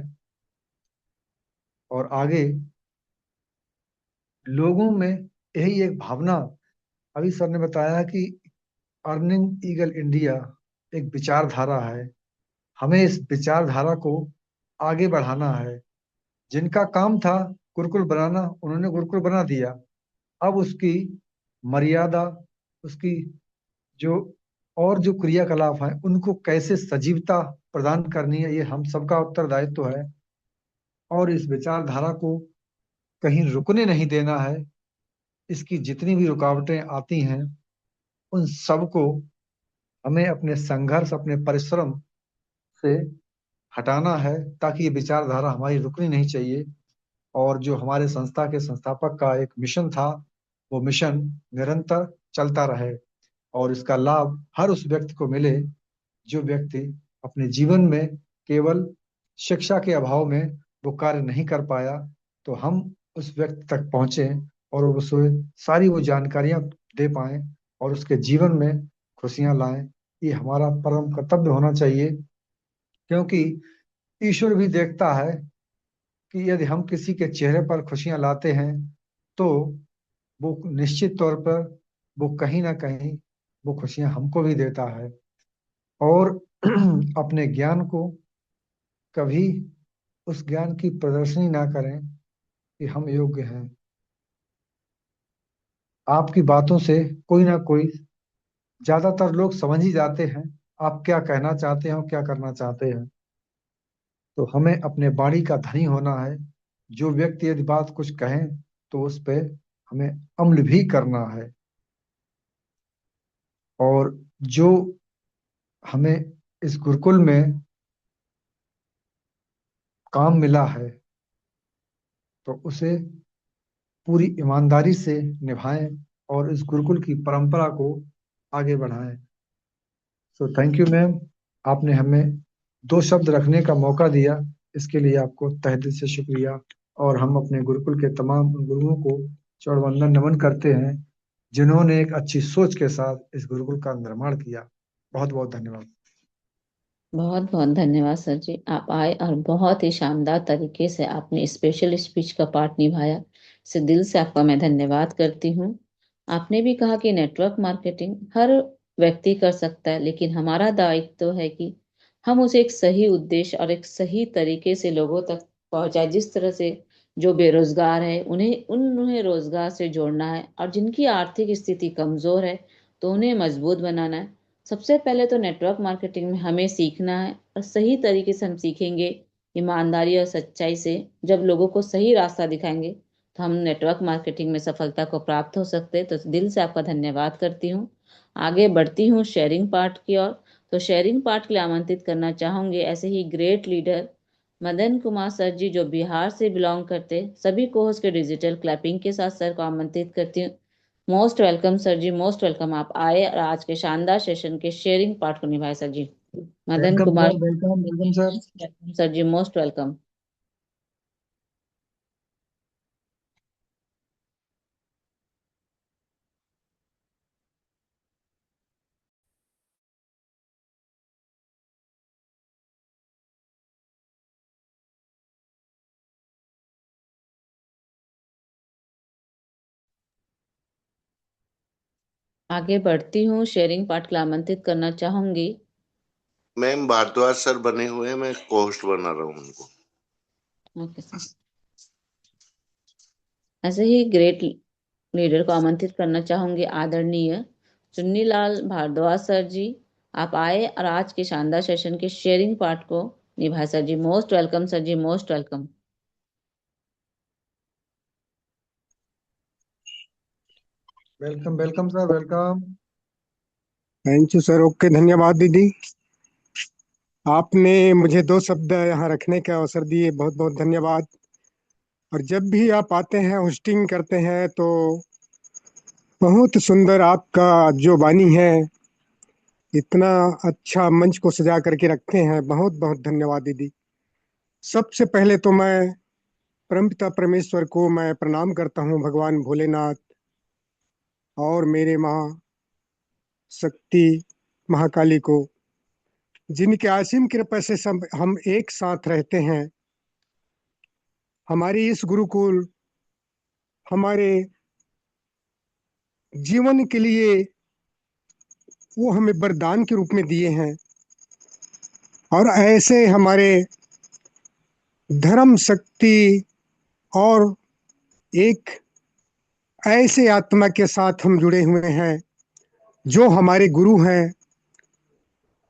और आगे लोगों में यही एक भावना। अभी सर ने बताया कि अर्निंग ईगल इंडिया एक विचारधारा है। हमें इस विचारधारा को आगे बढ़ाना है। जिनका काम था गुरुकुल बनाना, उन्होंने गुरुकुल बना दिया। अब उसकी मर्यादा, उसकी जो और जो क्रियाकलाप हैं उनको कैसे सजीवता प्रदान करनी है, ये हम सबका उत्तरदायित्व है। और इस विचारधारा को कहीं रुकने नहीं देना है। इसकी जितनी भी रुकावटें आती हैं उन सबको हमें अपने संघर्ष, अपने परिश्रम से हटाना है, ताकि ये विचारधारा हमारी रुकनी नहीं चाहिए। और जो हमारे संस्था के संस्थापक का एक मिशन था, वो मिशन निरंतर चलता रहे और इसका लाभ हर उस व्यक्ति को मिले जो व्यक्ति अपने जीवन में केवल शिक्षा के अभाव में वो कार्य नहीं कर पाया। तो हम उस व्यक्ति तक पहुंचे और उसे सारी वो जानकारियां दे पाएं और उसके जीवन में खुशियां लाएं। ये हमारा परम कर्तव्य होना चाहिए, क्योंकि ईश्वर भी देखता है कि यदि हम किसी के चेहरे पर खुशियां लाते हैं तो वो निश्चित तौर पर वो कहीं ना कहीं वो खुशियां हमको भी देता है। और अपने ज्ञान को कभी उस ज्ञान की प्रदर्शनी ना करें कि हम योग्य हैं। आपकी बातों से कोई ना कोई, ज्यादातर लोग समझ ही जाते हैं आप क्या कहना चाहते हैं और क्या करना चाहते हैं। तो हमें अपने वाणी का धनी होना है। जो व्यक्ति यदि बात कुछ कहें तो उस पे हमें अमल भी करना है। और जो हमें इस गुरुकुल में काम मिला है तो उसे पूरी ईमानदारी से निभाएं और इस गुरुकुल की परंपरा को आगे बढ़ाएं। सो थैंक यू मैम, आपने हमें दो शब्द रखने का मौका दिया, इसके लिए आपको तहे दिल से शुक्रिया। और हम अपने गुरुकुल के तमाम गुरुओं को चौड़वंदन नमन करते हैं जिन्होंने एक अच्छी सोच के साथ इस गुरुकुल का निर्माण किया। बहुत बहुत धन्यवाद। बहुत बहुत धन्यवाद सर जी, आप आए और बहुत ही शानदार तरीके से आपने स्पेशल स्पीच का पार्ट निभाया। इसे दिल से आपका मैं धन्यवाद करती हूँ। आपने भी कहा कि नेटवर्क मार्केटिंग हर व्यक्ति कर सकता है, लेकिन हमारा दायित्व तो है कि हम उसे एक सही उद्देश्य और एक सही तरीके से लोगों तक पहुंचाए। जिस तरह से जो बेरोजगार है उन्हें रोजगार से जोड़ना है, और जिनकी आर्थिक स्थिति कमजोर है तो उन्हें मजबूत बनाना है। सबसे पहले तो नेटवर्क मार्केटिंग में हमें सीखना है, और सही तरीके से हम सीखेंगे ईमानदारी और सच्चाई से। जब लोगों को सही रास्ता दिखाएंगे तो हम नेटवर्क मार्केटिंग में सफलता को प्राप्त हो सकते हैं। तो दिल से आपका धन्यवाद करती हूँ। आगे बढ़ती हूँ शेयरिंग पार्ट की ओर। तो शेयरिंग पार्ट के लिए आमंत्रित करना चाहूंगी ऐसे ही great leader Madan Kumar sir ji, जो बिहार से बिलोंग करते। सभी को उसके डिजिटल क्लैपिंग के साथ सर को आमंत्रित करती हूँ। मोस्ट वेलकम सर जी, मोस्ट वेलकम। आप आए और आज के शानदार सेशन के शेयरिंग पार्ट को निभाए sir ji. Madan welcome Kumar, sir, welcome welcome sir. Sir जी मोस्ट वेलकम। आगे बढ़ती हूँ, शेयरिंग पार्ट के लिए आमंत्रित करना चाहूंगी। मैम भारद्वाज सर बने हुए हैं, मैं होस्ट बना रहा हूँ उनको। Okay sir. ऐसे ही ग्रेट लीडर को आमंत्रित करना चाहूंगी, आदरणीय चुन्नीलाल भारद्वाज सर जी। आप आए और आज के शानदार सेशन के शेयरिंग पार्ट को निभाए sir ji. Most welcome sir ji, most welcome. Welcome welcome sir, welcome. Thank you sir. Okay, धन्यवाद दीदी। आपने मुझे 2 शब्द यहाँ रखने का अवसर दिए, बहुत बहुत धन्यवाद। और जब भी आप आते हैं होस्टिंग करते हैं तो बहुत सुंदर आपका जो वाणी है, इतना अच्छा मंच को सजा करके रखते हैं। बहुत बहुत धन्यवाद दीदी। सबसे पहले तो मैं परमपिता परमेश्वर को मैं प्रणाम करता हूँ, भगवान भोलेनाथ और मेरे माँ शक्ति महाकाली को, जिनके असीम कृपा से सब हम एक साथ रहते हैं। हमारी इस गुरुकुल हमारे जीवन के लिए वो हमें वरदान के रूप में दिए हैं। और ऐसे हमारे धर्म शक्ति और एक ऐसे आत्मा के साथ हम जुड़े हुए हैं जो हमारे गुरु हैं।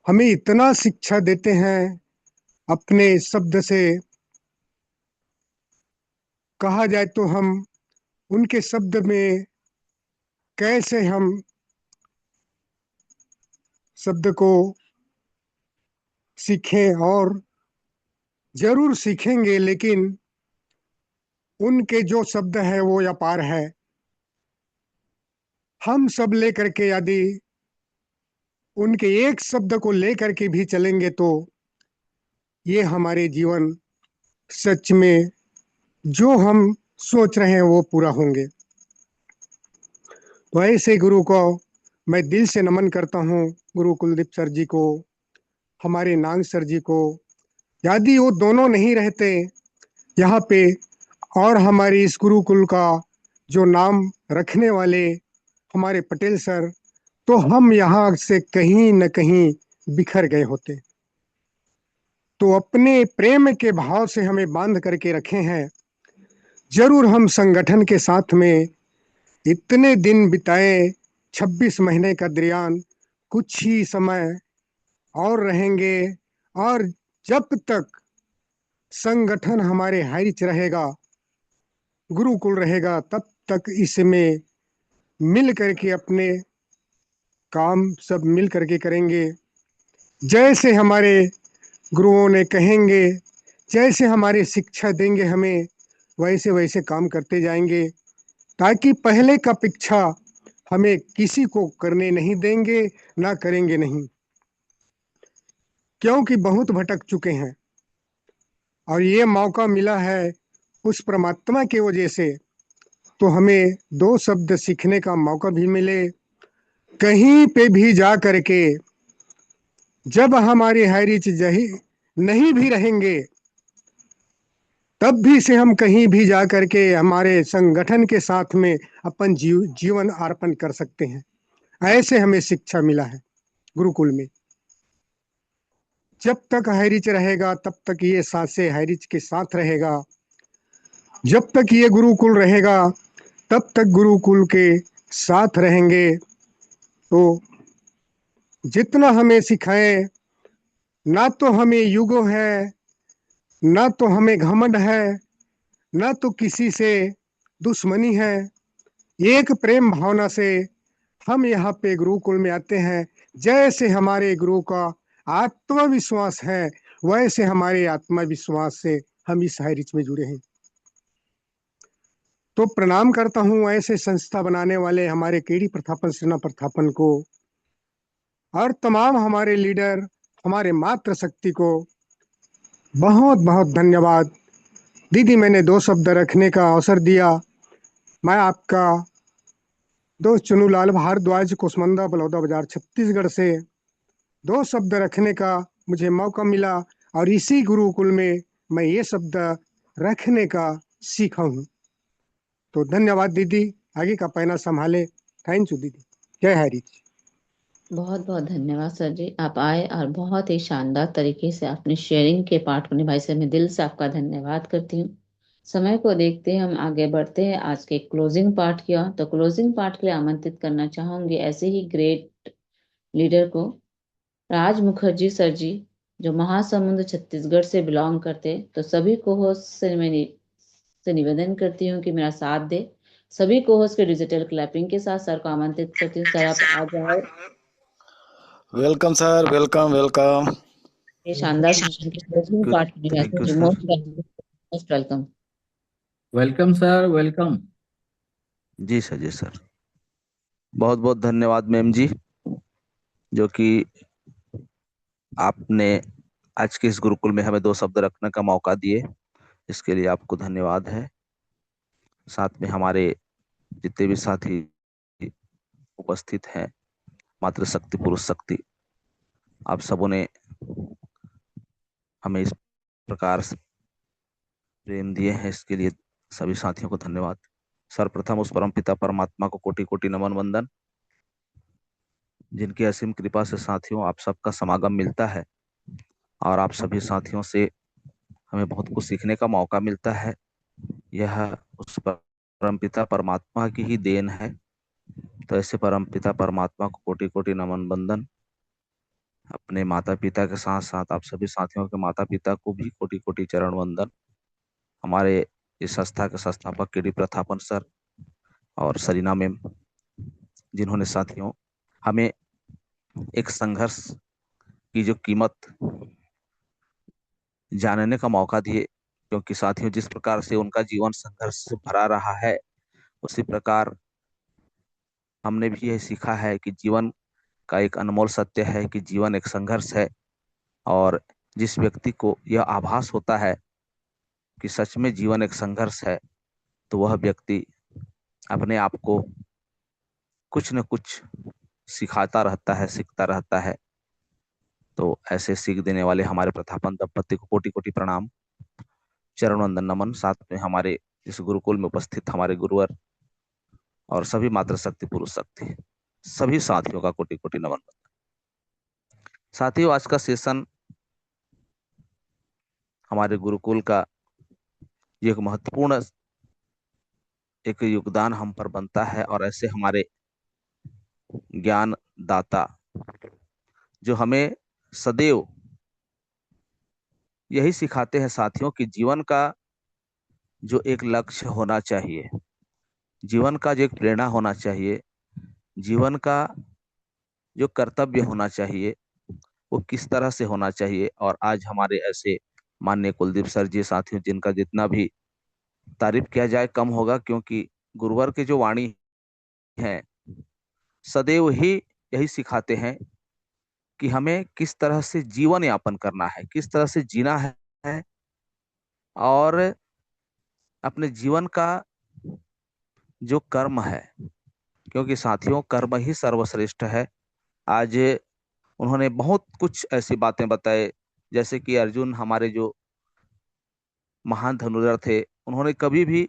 हमें इतना शिक्षा देते हैं, अपने शब्द से कहा जाए तो हम उनके शब्द में कैसे हम शब्द को सीखें, और जरूर सीखेंगे, लेकिन उनके जो शब्द है वो अपार है। हम सब लेकर के यदि उनके एक शब्द को लेकर के भी चलेंगे तो ये हमारे जीवन सच में जो हम सोच रहे हैं वो पूरा होंगे। तो ऐसे गुरु को मैं दिल से नमन करता हूँ, गुरु कुलदीप सर जी को, हमारे नांग सर जी को। यदि वो दोनों नहीं रहते यहाँ पे, और हमारे इस गुरुकुल का जो नाम रखने वाले हमारे पटेल सर, तो हम यहाँ से कहीं न कहीं बिखर गए होते। तो अपने प्रेम के भाव से हमें बांध करके रखे हैं। जरूर हम संगठन के साथ में इतने दिन बिताए, 26 महीने का दरियान, कुछ ही समय और रहेंगे। और जब तक संगठन हमारे हाइच रहेगा, गुरुकुल रहेगा, तब तक इसमें मिल करके अपने काम सब मिल करके करेंगे। जैसे हमारे गुरुओं ने कहेंगे, जैसे हमारे शिक्षा देंगे हमें, वैसे वैसे काम करते जाएंगे, ताकि पहले का पीछा हमें किसी को करने नहीं देंगे, ना करेंगे नहीं। क्योंकि बहुत भटक चुके हैं और ये मौका मिला है उस परमात्मा की वजह से, तो हमें 2 शब्द सीखने का मौका भी मिले। कहीं पे भी जा करके जब हमारे हायरिच जही नहीं भी रहेंगे, तब भी से हम कहीं भी जा करके हमारे संगठन के साथ में अपन जीवन अर्पण कर सकते हैं। ऐसे हमें शिक्षा मिला है गुरुकुल में। जब तक हायरिच रहेगा तब तक ये सांसें हायरिच के साथ रहेगा। जब तक ये गुरुकुल रहेगा तब तक गुरुकुल के साथ रहेंगे। तो जितना हमें सिखाए, ना तो हमें युगो है, ना तो हमें घमंड है, ना तो किसी से दुश्मनी है। एक प्रेम भावना से हम यहाँ पे गुरुकुल में आते हैं। जैसे हमारे गुरु का आत्मविश्वास है, वैसे हमारे आत्मविश्वास से हम इस हायरिच में जुड़े हैं। तो प्रणाम करता हूँ ऐसे संस्था बनाने वाले हमारे केडी प्रथापन सेना प्रथापन को और तमाम हमारे लीडर, हमारे मातृ शक्ति को बहुत बहुत धन्यवाद। दीदी, मैंने 2 शब्द रखने का अवसर दिया। मैं आपका दोस्त चुनूलाल भारद्वाज, कुसमुंडा, बलौदा बाजार, छत्तीसगढ़ से 2 शब्द रखने का मुझे मौका मिला और इसी गुरुकुल में मैं ये शब्द रखने का सीखा हूँ। तो धन्यवाद दीदी, आगे का पैना संभाले। थैंक यू दीदी। जय हरि जी। बहुत बहुत धन्यवाद सर जी, आप आए और बहुत ही शानदार तरीके से आपने शेयरिंग के पार्ट को निभाई। सर मैं दिल से आपका धन्यवाद करती हूँ। समय को देखते हम आगे बढ़ते हैं आज के क्लोजिंग पार्ट की ओर। तो क्लोजिंग पार्ट के लिए आमंत्रित करना चाहूंगी ऐसे ही ग्रेट लीडर को, राज मुखर्जी सर जी, जो महासमुंद छत्तीसगढ़ से बिलोंग करते। तो सभी को होस्ट से मैं से निवेदन करती हूँ कि मेरा साथ दे। सभी को होस्ट के डिजिटल क्लैपिंग के साथ सर को आमंत्रित करती हूँ। सर आप आ जाए। Welcome sir, welcome welcome. ये शानदार सेशन के क्लोजिंग पार्ट में थैंक यू जी, sir. Most welcome. Welcome sir, welcome. जी सर, जी सर। बहुत बहुत धन्यवाद मैम जी, जो कि आपने आज के इस गुरुकुल में हमें 2 शब्द रखने का मौका दिए। इसके लिए आपको धन्यवाद है। साथ में हमारे जितने भी साथी उपस्थित हैं, मातृशक्ति, पुरुष शक्ति, आप सबों ने हमें इस प्रकार से प्रेम दिए हैं, इसके लिए सभी साथियों को धन्यवाद। सर्वप्रथम उस परम पिता परमात्मा को कोटि कोटि नमन वंदन, जिनकी असीम कृपा से साथियों आप सबका समागम मिलता है और आप सभी साथियों से हमें बहुत कुछ सीखने का मौका मिलता है। यह उस परमपिता परमात्मा की ही देन है। तो ऐसे परमपिता परमात्मा को कोटि कोटि नमन वंदन। अपने माता पिता के साथ साथ आप सभी साथियों के माता पिता को भी कोटि कोटि चरण वंदन। हमारे इस संस्था के संस्थापक केडी प्रथापन सर और सरीना मैम, जिन्होंने साथियों हमें एक संघर्ष की जो कीमत जानने का मौका दिए। क्योंकि साथियों जिस प्रकार से उनका जीवन संघर्ष से भरा रहा है, उसी प्रकार हमने भी यह सीखा है कि जीवन का एक अनमोल सत्य है कि जीवन एक संघर्ष है। और जिस व्यक्ति को यह आभास होता है कि सच में जीवन एक संघर्ष है, तो वह व्यक्ति अपने आप को कुछ न कुछ सिखाता रहता है, सीखता रहता है। तो ऐसे सीख देने वाले हमारे प्रथापन दंपति को कोटि कोटि प्रणाम, चरण वंदन, नमन। साथ में हमारे इस गुरुकुल में उपस्थित हमारे गुरुवर और सभी मातृशक्ति, पुरुष शक्ति, सभी साथियों का कोटि कोटि नमन। साथियों आज का सेशन हमारे गुरुकुल का एक महत्वपूर्ण एक योगदान हम पर बनता है। और ऐसे हमारे ज्ञान दाता जो हमें सदैव यही सिखाते हैं साथियों कि जीवन का जो एक लक्ष्य होना चाहिए, जीवन का जो एक प्रेरणा होना चाहिए, जीवन का जो कर्तव्य होना चाहिए, वो किस तरह से होना चाहिए। और आज हमारे ऐसे माननीय कुलदीप सर जी साथियों, जिनका जितना भी तारीफ किया जाए कम होगा, क्योंकि गुरुवर की जो वाणी है सदैव ही यही सिखाते हैं कि हमें किस तरह से जीवन यापन करना है, किस तरह से जीना है और अपने जीवन का जो कर्म है, क्योंकि साथियों कर्म ही सर्वश्रेष्ठ है। आज उन्होंने बहुत कुछ ऐसी बातें बताए, जैसे कि अर्जुन हमारे जो महान धनुर्धर थे, उन्होंने कभी भी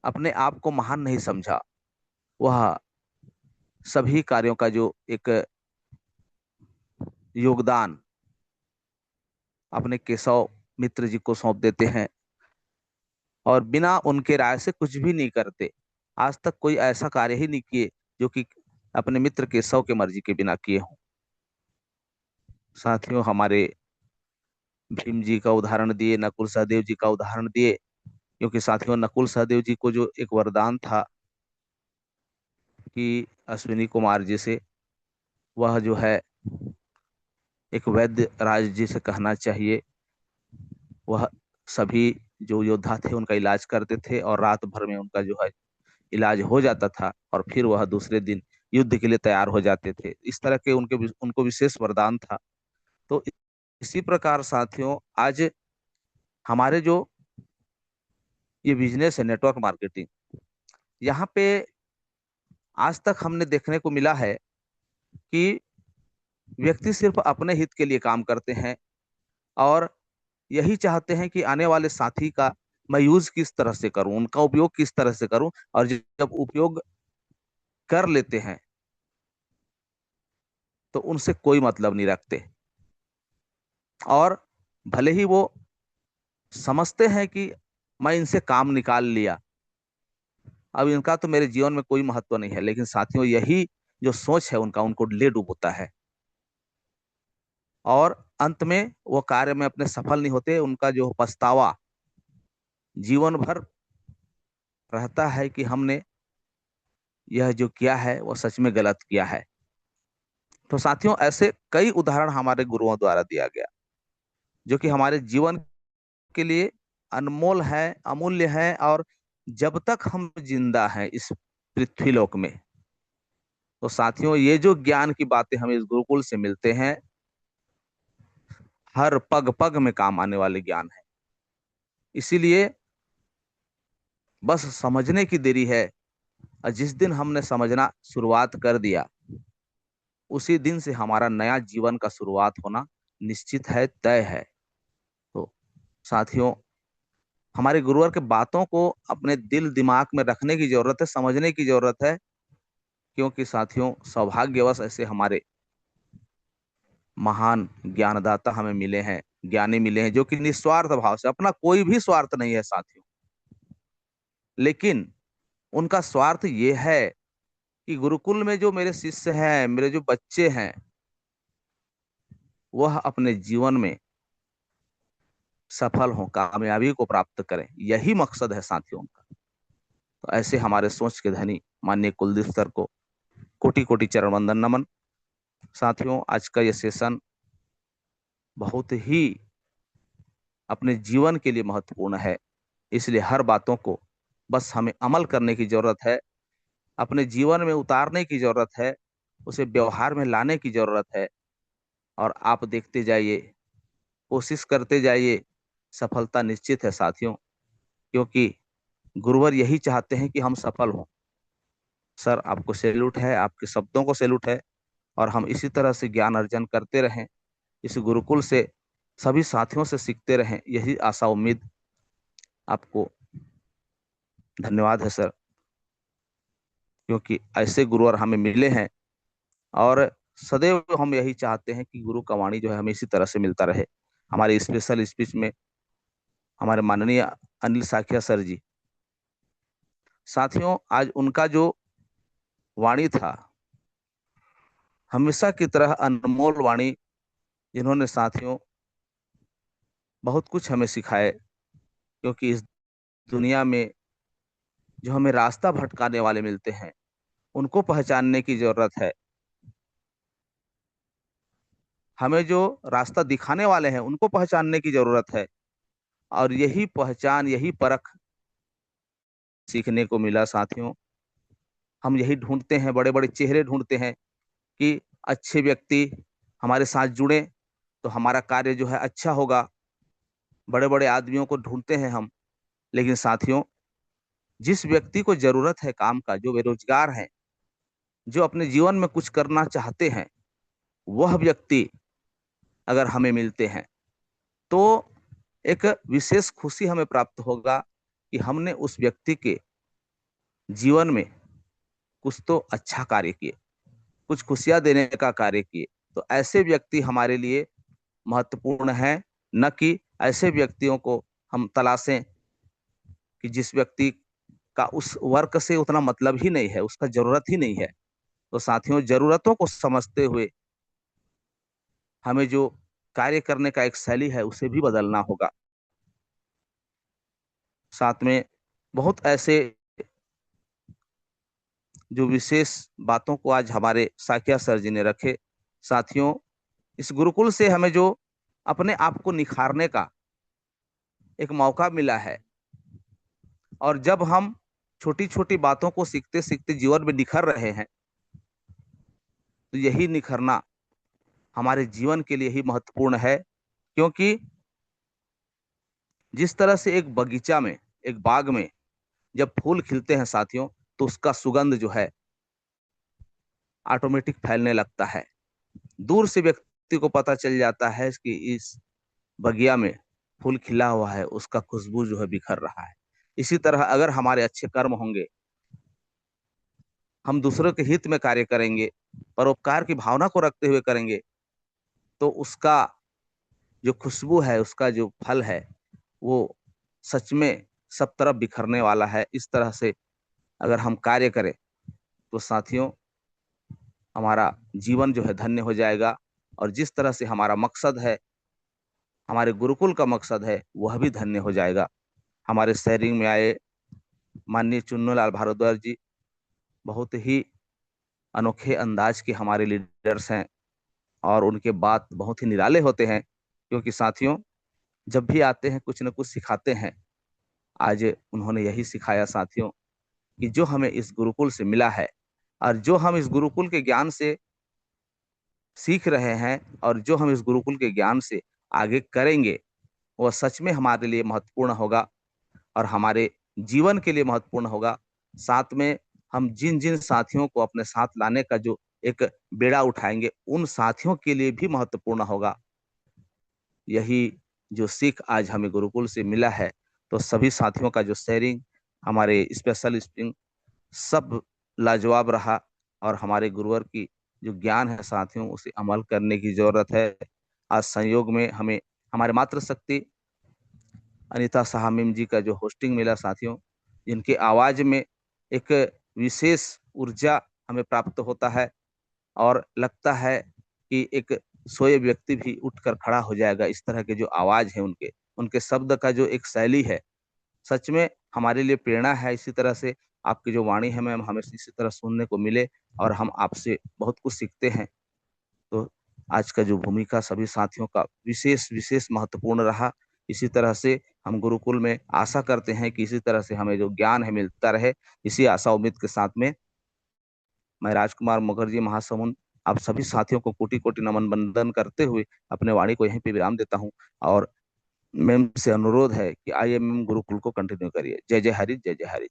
अपने आप को महान नहीं समझा। वह सभी कार्यों का जो एक योगदान अपने केशव मित्र जी को सौंप देते हैं और बिना उनके राय से कुछ भी नहीं करते। आज तक कोई ऐसा कार्य ही नहीं किए जो कि अपने मित्र केशव के मर्जी के बिना किए हों। साथियों हमारे भीम जी का उदाहरण दिए, नकुल सहदेव जी का उदाहरण दिए, क्योंकि साथियों नकुल सहदेव जी को जो एक वरदान था कि अश्विनी कुमार जी से, वह जो है एक वैद्य राज जी से कहना चाहिए, वह सभी जो योद्धा थे उनका इलाज करते थे और रात भर में उनका जो है इलाज हो जाता था और फिर वह दूसरे दिन युद्ध के लिए तैयार हो जाते थे। इस तरह के उनको विशेष वरदान था। तो इसी प्रकार साथियों आज हमारे जो ये बिजनेस है नेटवर्क मार्केटिंग, यहाँ पे आज तक हमने देखने को मिला है कि व्यक्ति सिर्फ अपने हित के लिए काम करते हैं और यही चाहते हैं कि आने वाले साथी का मैं यूज किस तरह से करूं, उनका उपयोग किस तरह से करूं, और जब उपयोग कर लेते हैं तो उनसे कोई मतलब नहीं रखते। और भले ही वो समझते हैं कि मैं इनसे काम निकाल लिया, अब इनका तो मेरे जीवन में कोई महत्व नहीं है, लेकिन साथियों यही जो सोच है उनका उनको ले डूबता है और अंत में वो कार्य में अपने सफल नहीं होते। उनका जो पछतावा जीवन भर रहता है कि हमने यह जो किया है वो सच में गलत किया है। तो साथियों ऐसे कई उदाहरण हमारे गुरुओं द्वारा दिया गया जो कि हमारे जीवन के लिए अनमोल है, अमूल्य है, और जब तक हम जिंदा हैं इस पृथ्वी लोक में, तो साथियों ये जो ज्ञान की बातें हमें इस गुरुकुल से मिलते हैं हर पग पग में काम आने वाले ज्ञान है। इसीलिए बस समझने की देरी है, और जिस दिन हमने समझना शुरुआत कर दिया उसी दिन से हमारा नया जीवन का शुरुआत होना निश्चित है, तय है। तो साथियों हमारे गुरुवर के बातों को अपने दिल दिमाग में रखने की जरूरत है, समझने की जरूरत है, क्योंकि साथियों सौभाग्यवश ऐसे हमारे महान ज्ञानदाता हमें मिले हैं, ज्ञानी मिले हैं जो कि निस्वार्थ भाव से, अपना कोई भी स्वार्थ नहीं है साथियों, लेकिन उनका स्वार्थ ये है कि गुरुकुल में जो मेरे शिष्य हैं, मेरे जो बच्चे हैं, वह अपने जीवन में सफल हों, कामयाबी को प्राप्त करें, यही मकसद है साथियों उनका। तो ऐसे हमारे सोच के धनी माननीय कुलदीप सर को कोटि कोटि चरण वंदन नमन। साथियों आज का ये सेशन बहुत ही अपने जीवन के लिए महत्वपूर्ण है, इसलिए हर बातों को बस हमें अमल करने की जरूरत है, अपने जीवन में उतारने की जरूरत है, उसे व्यवहार में लाने की जरूरत है। और आप देखते जाइए, कोशिश करते जाइए, सफलता निश्चित है साथियों, क्योंकि गुरुवर यही चाहते हैं कि हम सफल हों। सर आपको सैल्यूट है, आपके शब्दों को सैल्यूट है, और हम इसी तरह से ज्ञान अर्जन करते रहें, इस गुरुकुल से सभी साथियों से सीखते रहें, यही आशा उम्मीद। आपको धन्यवाद है सर, क्योंकि ऐसे गुरुवर हमें मिले हैं और सदैव हम यही चाहते हैं कि गुरु का वाणी जो है हमें इसी तरह से मिलता रहे। हमारे स्पेशल स्पीच में हमारे माननीय अनिल साखिया सर जी, साथियों आज उनका जो वाणी था हमेशा की तरह अनमोल वाणी, जिन्होंने साथियों बहुत कुछ हमें सिखाए, क्योंकि इस दुनिया में जो हमें रास्ता भटकाने वाले मिलते हैं उनको पहचानने की जरूरत है, हमें जो रास्ता दिखाने वाले हैं उनको पहचानने की जरूरत है। और यही पहचान, यही परख सीखने को मिला साथियों। हम यही ढूंढते हैं, बड़े बड़े चेहरे ढूंढते हैं कि अच्छे व्यक्ति हमारे साथ जुड़े तो हमारा कार्य जो है अच्छा होगा, बड़े बड़े आदमियों को ढूंढते हैं हम, लेकिन साथियों जिस व्यक्ति को जरूरत है काम का, जो बेरोजगार है, जो अपने जीवन में कुछ करना चाहते हैं, वह व्यक्ति अगर हमें मिलते हैं तो एक विशेष खुशी हमें प्राप्त होगा कि हमने उस व्यक्ति के जीवन में कुछ तो अच्छा कार्य किए, कुछ खुशियां देने का कार्य किए। तो ऐसे व्यक्ति हमारे लिए महत्वपूर्ण है, न कि ऐसे व्यक्तियों को हम तलाशें कि जिस व्यक्ति का उस वर्क से उतना मतलब ही नहीं है, उसका जरूरत ही नहीं है। तो साथियों जरूरतों को समझते हुए हमें जो कार्य करने का एक शैली है उसे भी बदलना होगा। साथ में बहुत ऐसे जो विशेष बातों को आज हमारे साकिया सर जी ने रखे। साथियों इस गुरुकुल से हमें जो अपने आप को निखारने का एक मौका मिला है। और जब हम छोटी छोटी बातों को सीखते सीखते जीवन में निखर रहे हैं, तो यही निखरना हमारे जीवन के लिए ही महत्वपूर्ण है। क्योंकि जिस तरह से एक बगीचा में, एक बाग में जब फूल खिलते हैं साथियों, तो उसका सुगंध जो है ऑटोमेटिक फैलने लगता है। दूर से व्यक्ति को पता चल जाता है कि इस बगिया में फूल खिला हुआ है, उसका खुशबू जो है बिखर रहा है। इसी तरह अगर हमारे अच्छे कर्म होंगे, हम दूसरों के हित में कार्य करेंगे, परोपकार की भावना को रखते हुए करेंगे, तो उसका जो खुशबू है, उसका जो फल है, वो सच में सब तरफ बिखरने वाला है। इस तरह से अगर हम कार्य करें तो साथियों हमारा जीवन जो है धन्य हो जाएगा। और जिस तरह से हमारा मकसद है, हमारे गुरुकुल का मकसद है, वह भी धन्य हो जाएगा। हमारे शेयरिंग में आए माननीय चुन्नूलाल भारद्वाज जी बहुत ही अनोखे अंदाज के हमारे लीडर्स हैं, और उनके बात बहुत ही निराले होते हैं। क्योंकि साथियों जब भी आते हैं कुछ न कुछ सिखाते हैं। आज उन्होंने यही सिखाया साथियों कि जो हमें इस गुरुकुल से मिला है, और जो हम इस गुरुकुल के ज्ञान से सीख रहे हैं, और जो हम इस गुरुकुल के ज्ञान से आगे करेंगे, वह सच में हमारे लिए महत्वपूर्ण होगा और हमारे जीवन के लिए महत्वपूर्ण होगा। साथ में हम जिन जिन साथियों को अपने साथ लाने का जो एक बेड़ा उठाएंगे, उन साथियों के लिए भी महत्वपूर्ण होगा। यही जो सीख आज हमें गुरुकुल से मिला है, तो सभी साथियों का जो शेयरिंग, हमारे स्पेशल स्प्रिंग, सब लाजवाब रहा। और हमारे गुरुवर की जो ज्ञान है साथियों, उसे अमल करने की जरूरत है। आज संयोग में हमें हमारे मातृशक्ति अनीता साहा मैम जी का जो होस्टिंग मिला साथियों, जिनके आवाज में एक विशेष ऊर्जा हमें प्राप्त होता है, और लगता है कि एक सोए व्यक्ति भी उठकर खड़ा हो जाएगा। इस तरह के जो आवाज है उनके उनके शब्द का जो एक शैली है, सच में हमारे लिए प्रेरणा है। इसी तरह से आपकी जो वाणी है मैम, हमें इसी तरह सुनने को मिले, और हम आपसे बहुत कुछ सीखते हैं। तो आज का जो भूमिका सभी साथियों का विशेष विशेष महत्वपूर्ण रहा। इसी तरह से हम गुरुकुल में आशा करते हैं कि इसी तरह से हमें जो ज्ञान है मिलता रहे। इसी आशा उम्मीद के साथ में मैं राजकुमार मुखर्जी महासमुंद आप सभी साथियों को कोटि कोटि नमन बंदन करते हुए अपने वाणी को यहीं पे विराम देता हूँ। और मैम से अनुरोध है कि आइए मैम गुरुकुल को कंटिन्यू करिए। जय जय हरि, जय जय हरि।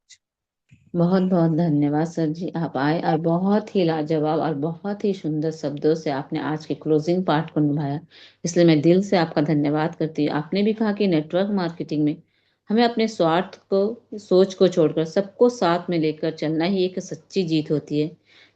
बहुत बहुत धन्यवाद सर जी, आप आए और बहुत ही लाजवाब और बहुत ही सुंदर शब्दों से आपने आज के क्लोजिंग पार्ट को निभाया। इसलिए मैं दिल से आपका धन्यवाद करती हूँ। आपने भी कहा कि नेटवर्क मार्केटिंग में हमें अपने स्वार्थ को, सोच को छोड़कर सबको साथ में लेकर चलना ही एक सच्ची जीत होती है।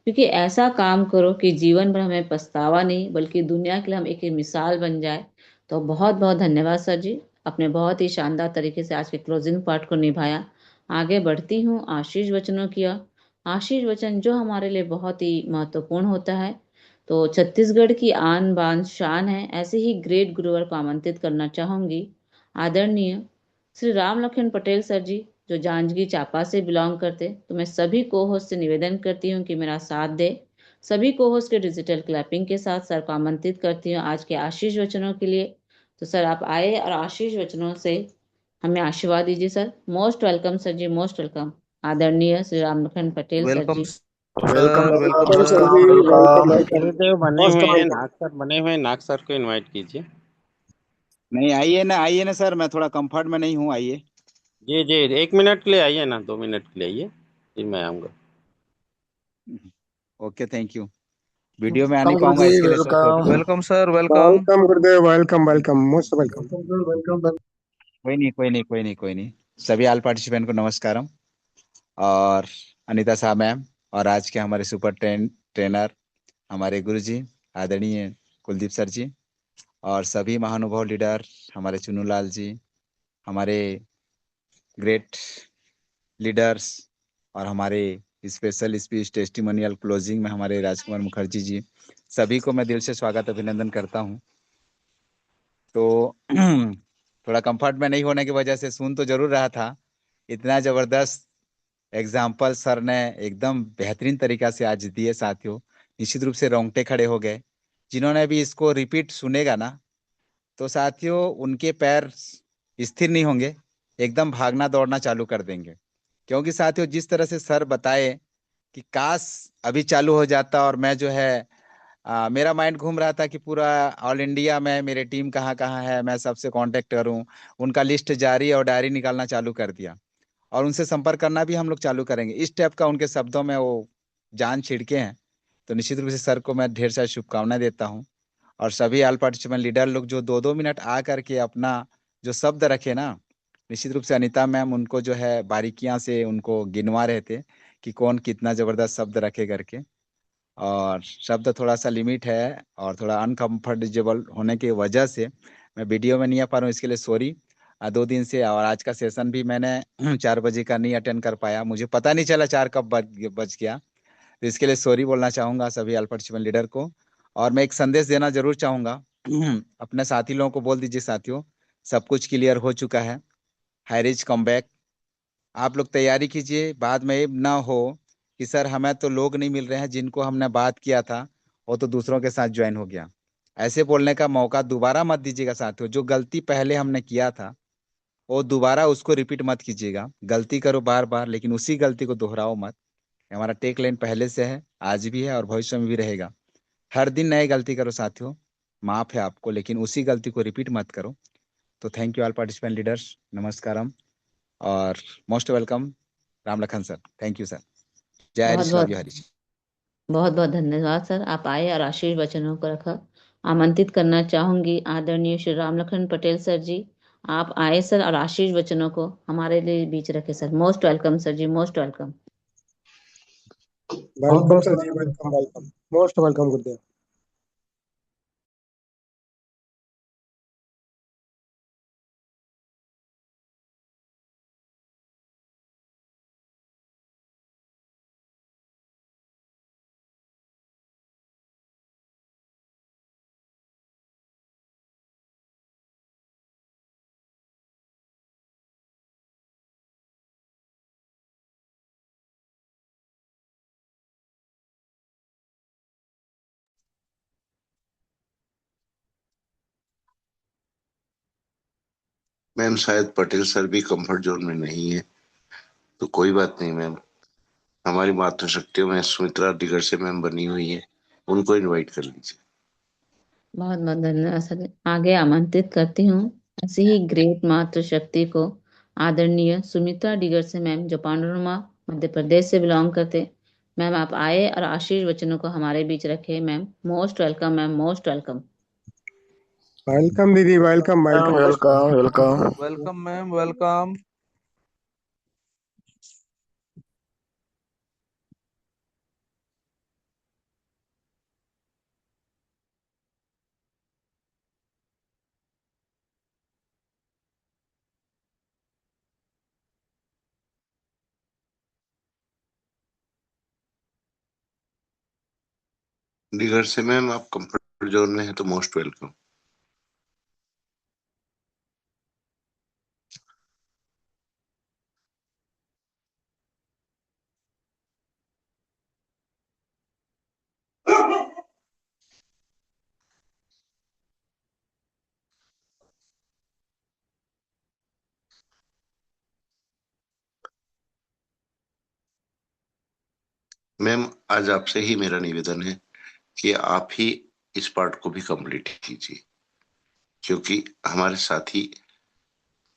क्योंकि ऐसा काम करो कि जीवन भर हमें पछतावा नहीं, बल्कि दुनिया के लिए हम एक मिसाल बन जाए। तो बहुत बहुत धन्यवाद सर जी, आपने बहुत ही शानदार तरीके से आज के क्लोजिंग पार्ट को निभाया। आगे बढ़ती हूँ आशीष वचनों की ओर। आशीष वचन जो हमारे लिए बहुत ही महत्वपूर्ण होता है। तो छत्तीसगढ़ की आन बान शान है, ऐसे ही ग्रेट गुरुवर को आमंत्रित करना चाहूंगी। आदरणीय श्री राम लखन पटेल सर जी, जो जांजगीर चांपा से बिलोंग करते। तो मैं सभी को होस्ट से निवेदन करती हूँ कि मेरा साथ दे। सभी को होस्ट के डिजिटल क्लैपिंग के साथ सर को आमंत्रित करती हूँ आज के आशीष वचनों के लिए। तो सर आप आए और आशीष वचनों से हमें आशीर्वाद दीजिए सर। मोस्ट वेलकम सर जी, मोस्ट वेलकम। आदरणीय श्री रामलखन पटेल सर वेलकम जी। Sir, welcome welcome sir sir, ji, welcome welcome. Welcome, गुरुदेव बने मोस्ट हुए हैं, वेलकम। नाग सर बने हुए हैं, नाग सर को इनवाइट कीजिए। नहीं, आइए ना सर, मैं थोड़ा कंफर्ट में नहीं हूँ, आइए। जी जी, 1 मिनट के लिए आइए ना, 2 मिनट के लिए आइए, फिर मैं आऊँगा। Okay, thank you. वीडियो में आ नहीं वेलकम पाऊंगा, गुरुजी, इसके लिए sir sorry. Welcome. Welcome sir, welcome. Welcome गुरुदेव, वेलकम वेलकम, मोस्ट वेलकम। कोई नहीं। सभी ऑल पार्टिसिपेंट को नमस्कारम। और अनीता साहब मैम, और आज के हमारे सुपर ट्रेनर हमारे गुरुजी आदरणीय कुलदीप सर जी, और सभी महानुभाव लीडर हमारे चुन्नूलाल जी, हमारे ग्रेट लीडर्स, और हमारे स्पेशल स्पीच टेस्टिमोनियल क्लोजिंग में हमारे राजकुमार मुखर्जी जी, सभी को मैं दिल से स्वागत अभिनंदन करता हूं। तो थोड़ा कंफर्ट में नहीं होने की वजह से सुन तो जरूर रहा था। इतना जबरदस्त एग्जाम्पल सर ने एकदम बेहतरीन तरीका से आज दिए साथियों, निश्चित रूप से रोंगटे खड़े हो गए। जिन्होंने भी इसको रिपीट सुनेगा ना, तो साथियों उनके पैर स्थिर नहीं होंगे, एकदम भागना दौड़ना चालू कर देंगे। क्योंकि साथियों, जिस तरह से सर बताए कि काश अभी चालू हो जाता, और मैं जो है मेरा माइंड घूम रहा था कि पूरा ऑल इंडिया में मेरे टीम कहाँ कहाँ है, मैं सबसे कांटेक्ट करूं, उनका लिस्ट जारी और डायरी निकालना चालू कर दिया, और उनसे संपर्क करना भी हम लोग चालू करेंगे। इस टाइप का उनके शब्दों में वो जान छिड़के हैं। तो निश्चित रूप से सर को मैं ढेर सारी शुभकामनाएं देता हूँ। और सभी ऑल पार्टिसिपेंट लीडर लोग जो 2-2 मिनट आ करके अपना जो शब्द रखे ना, निश्चित रूप से अनीता मैम उनको जो है बारीकियां से उनको गिनवा रहे थे कि कौन कितना जबरदस्त शब्द रखे करके। और शब्द थोड़ा सा लिमिट है और थोड़ा अनकंफर्टेबल होने की वजह से मैं वीडियो में नहीं आ पा रहा हूँ, इसके लिए सॉरी। 2 दिन से, और आज का सेशन भी मैंने 4 बजे का नहीं अटेंड कर पाया, मुझे पता नहीं चला 4 कब बज गया। तो इसके लिए सॉरी बोलना चाहूंगा सभी ऑल पार्टिसिपेंट लीडर को। और मैं एक संदेश देना जरूर चाहूंगा। अपने साथी लोगों को बोल दीजिए, साथियों सब कुछ क्लियर हो चुका है, हाईरिज कम बैक। आप लोग तैयारी कीजिए, बाद में ये ना हो कि सर हमें तो लोग नहीं मिल रहे हैं, जिनको हमने बात किया था वो तो दूसरों के साथ ज्वाइन हो गया। ऐसे बोलने का मौका दोबारा मत दीजिएगा साथियों। जो गलती पहले हमने किया था वो दोबारा उसको रिपीट मत कीजिएगा। गलती करो बार बार, लेकिन उसी गलती को दोहराओ मत। हमारा टेक लाइन पहले से है, आज भी है और भविष्य में भी रहेगा। हर दिन नई गलती करो साथियों, माफ है आपको, लेकिन उसी गलती को रिपीट मत करो। तो thank you all participant leaders, नमस्कारम और most welcome Ram Lakhan sir. Thank you sir. जय बहुत हरीश, लव बहुत यू हरीश। बहुत बहुत धन्यवाद सर, आप आए और आशीष वचनों को रखा। आमंत्रित करना चाहूंगी आदरणीय श्री रामलखन पटेल सर जी, आप आए सर और आशीष वचनों को हमारे लिए बीच रखे सर। मोस्ट वेलकम सर जी, most welcome. Welcome sir ji, welcome welcome, most welcome गुरुदेव। मैम शायद पटेल सर भी कंफर्ट जोन में नहीं है, तो कोई बात नहीं मैम। हमारी मातृशक्तियों में सुमित्रा डिगर से मैम बनी हुई है, उनको इनवाइट कर लीजिए। बहुत बहुत धन्यवाद सर। आगे आमंत्रित करती हूँ ऐसी ही ग्रेट मातृशक्ति को, आदरणीय सुमित्रा डिगर से मैम, जो पांडुरमा मध्य प्रदेश से बिलोंग करते। मैम आप आए और आशीष वचनों को हमारे बीच रखे। Ma'am most welcome, ma'am most welcome. Welcome दीदी, welcome welcome. Welcome welcome. Welcome ma'am, welcome. डिगर से मैम आप कंफर्ट जोन में है तो मोस्ट वेलकम। मैम आज आपसे ही मेरा निवेदन है कि आप ही इस पार्ट को भी कंप्लीट कीजिए, क्योंकि हमारे साथी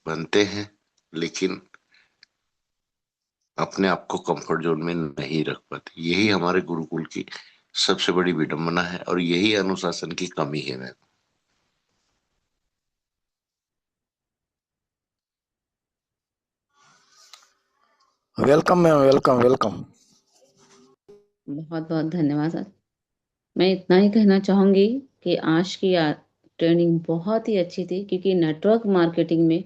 बनते हैं लेकिन अपने आप को कंफर्ट जोन में नहीं रख पाते। यही हमारे गुरुकुल की सबसे बड़ी विडंबना है और यही अनुशासन की कमी है ma'am. Welcome ma'am, welcome welcome. बहुत बहुत धन्यवाद सर। मैं इतना ही कहना चाहूंगी कि आज की ट्रेनिंग बहुत ही अच्छी थी, क्योंकि नेटवर्क मार्केटिंग में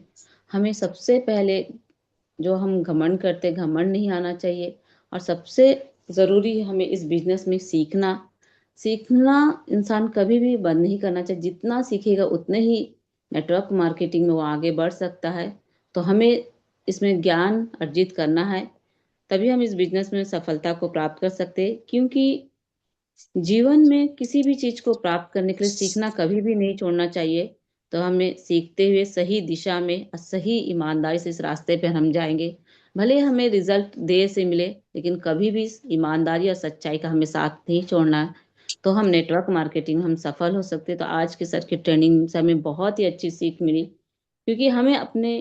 हमें सबसे पहले जो हम घमंड करते, घमंड नहीं आना चाहिए। और सबसे ज़रूरी है हमें इस बिजनेस में सीखना। सीखना इंसान कभी भी बंद नहीं करना चाहिए, जितना सीखेगा उतने ही नेटवर्क मार्केटिंग में वो आगे बढ़ सकता है। तो हमें इसमें ज्ञान अर्जित करना है, तभी हम इस बिजनेस में सफलता को प्राप्त कर सकते हैं। क्योंकि जीवन में किसी भी चीज को प्राप्त करने के लिए सीखना कभी भी नहीं छोड़ना चाहिए। तो हमें सीखते हुए सही दिशा में और सही ईमानदारी से इस रास्ते पर हम जाएंगे। भले हमें रिजल्ट देर से मिले, लेकिन कभी भी ईमानदारी और सच्चाई का हमें साथ नहीं छोड़ना है, तो हम नेटवर्क मार्केटिंग में हम सफल हो सकते हैं। तो आज के सर की ट्रेनिंग से हमें बहुत ही अच्छी सीख मिली, क्योंकि हमें अपने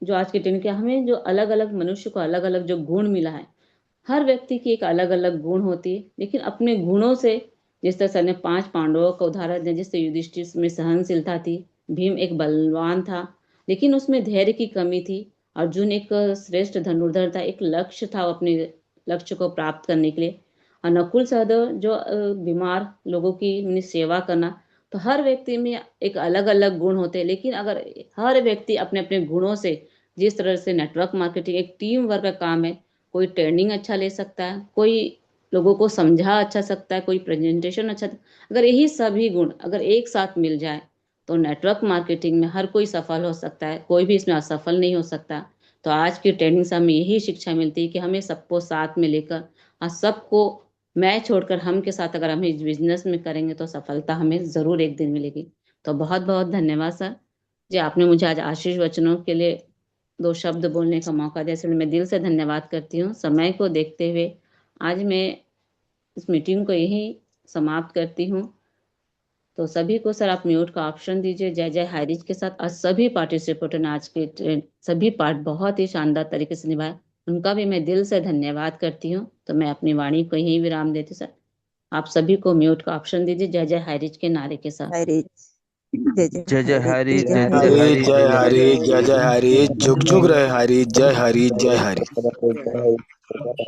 जो आज की ट्रेनिंग के हमें जो अलग अलग मनुष्य को अलग अलग जो गुण मिला है, हर व्यक्ति की एक अलग अलग गुण होती है, लेकिन अपने गुणों से, जिस तरह सर ने 5 पांडवों का उदाहरण दिया, जिससे युधिष्ठिर में सहनशीलता थी, भीम एक बलवान था लेकिन उसमें धैर्य की कमी थी, अर्जुन एक श्रेष्ठ धनुर्धर था, एक लक्ष्य था अपने लक्ष्य को प्राप्त करने के लिए, और नकुल सहदेव जो बीमार लोगों की सेवा करना। तो हर व्यक्ति में एक अलग अलग गुण होते हैं, लेकिन अगर हर व्यक्ति अपने अपने गुणों से, जिस तरह से नेटवर्क मार्केटिंग एक टीम वर्क का काम है, कोई ट्रेनिंग अच्छा ले सकता है, कोई लोगों को समझा अच्छा सकता है, कोई प्रेजेंटेशन अच्छा, अगर यही सभी गुण अगर एक साथ मिल जाए तो नेटवर्क मार्केटिंग में हर कोई सफल हो सकता है, कोई भी इसमें असफल नहीं हो सकता। तो आज की ट्रेनिंग से हमें यही शिक्षा मिलती है कि हमें सबको साथ में लेकर और सबको मैं छोड़कर हम के साथ अगर हम इस बिजनेस में करेंगे तो सफलता हमें जरूर एक दिन मिलेगी। तो बहुत बहुत धन्यवाद सर जी, आपने मुझे आज आशीष वचनों के लिए 2 शब्द बोलने का मौका दिया, इसलिए मैं दिल से धन्यवाद करती हूँ। समय को देखते हुए आज मैं इस मीटिंग को यही समाप्त करती हूँ। तो सभी को सर आप म्यूट का ऑप्शन दीजिए। जय जय हाइरिच के साथ और सभी पार्टिसिपेंट ने आज के सभी पार्ट बहुत ही शानदार तरीके से निभाए, उनका भी मैं दिल से धन्यवाद करती हूँ। तो मैं अपनी वाणी को यही विराम देती सर। आप सभी को म्यूट का ऑप्शन दीजिए जय जय हाइरिच के नारे के साथ। हरी जय जय जय हरि, जय जय जय हरी हरि, जय हरी जय जय हरी, जुग जुग रहे हरी, जय हरी जय हरी। हरी।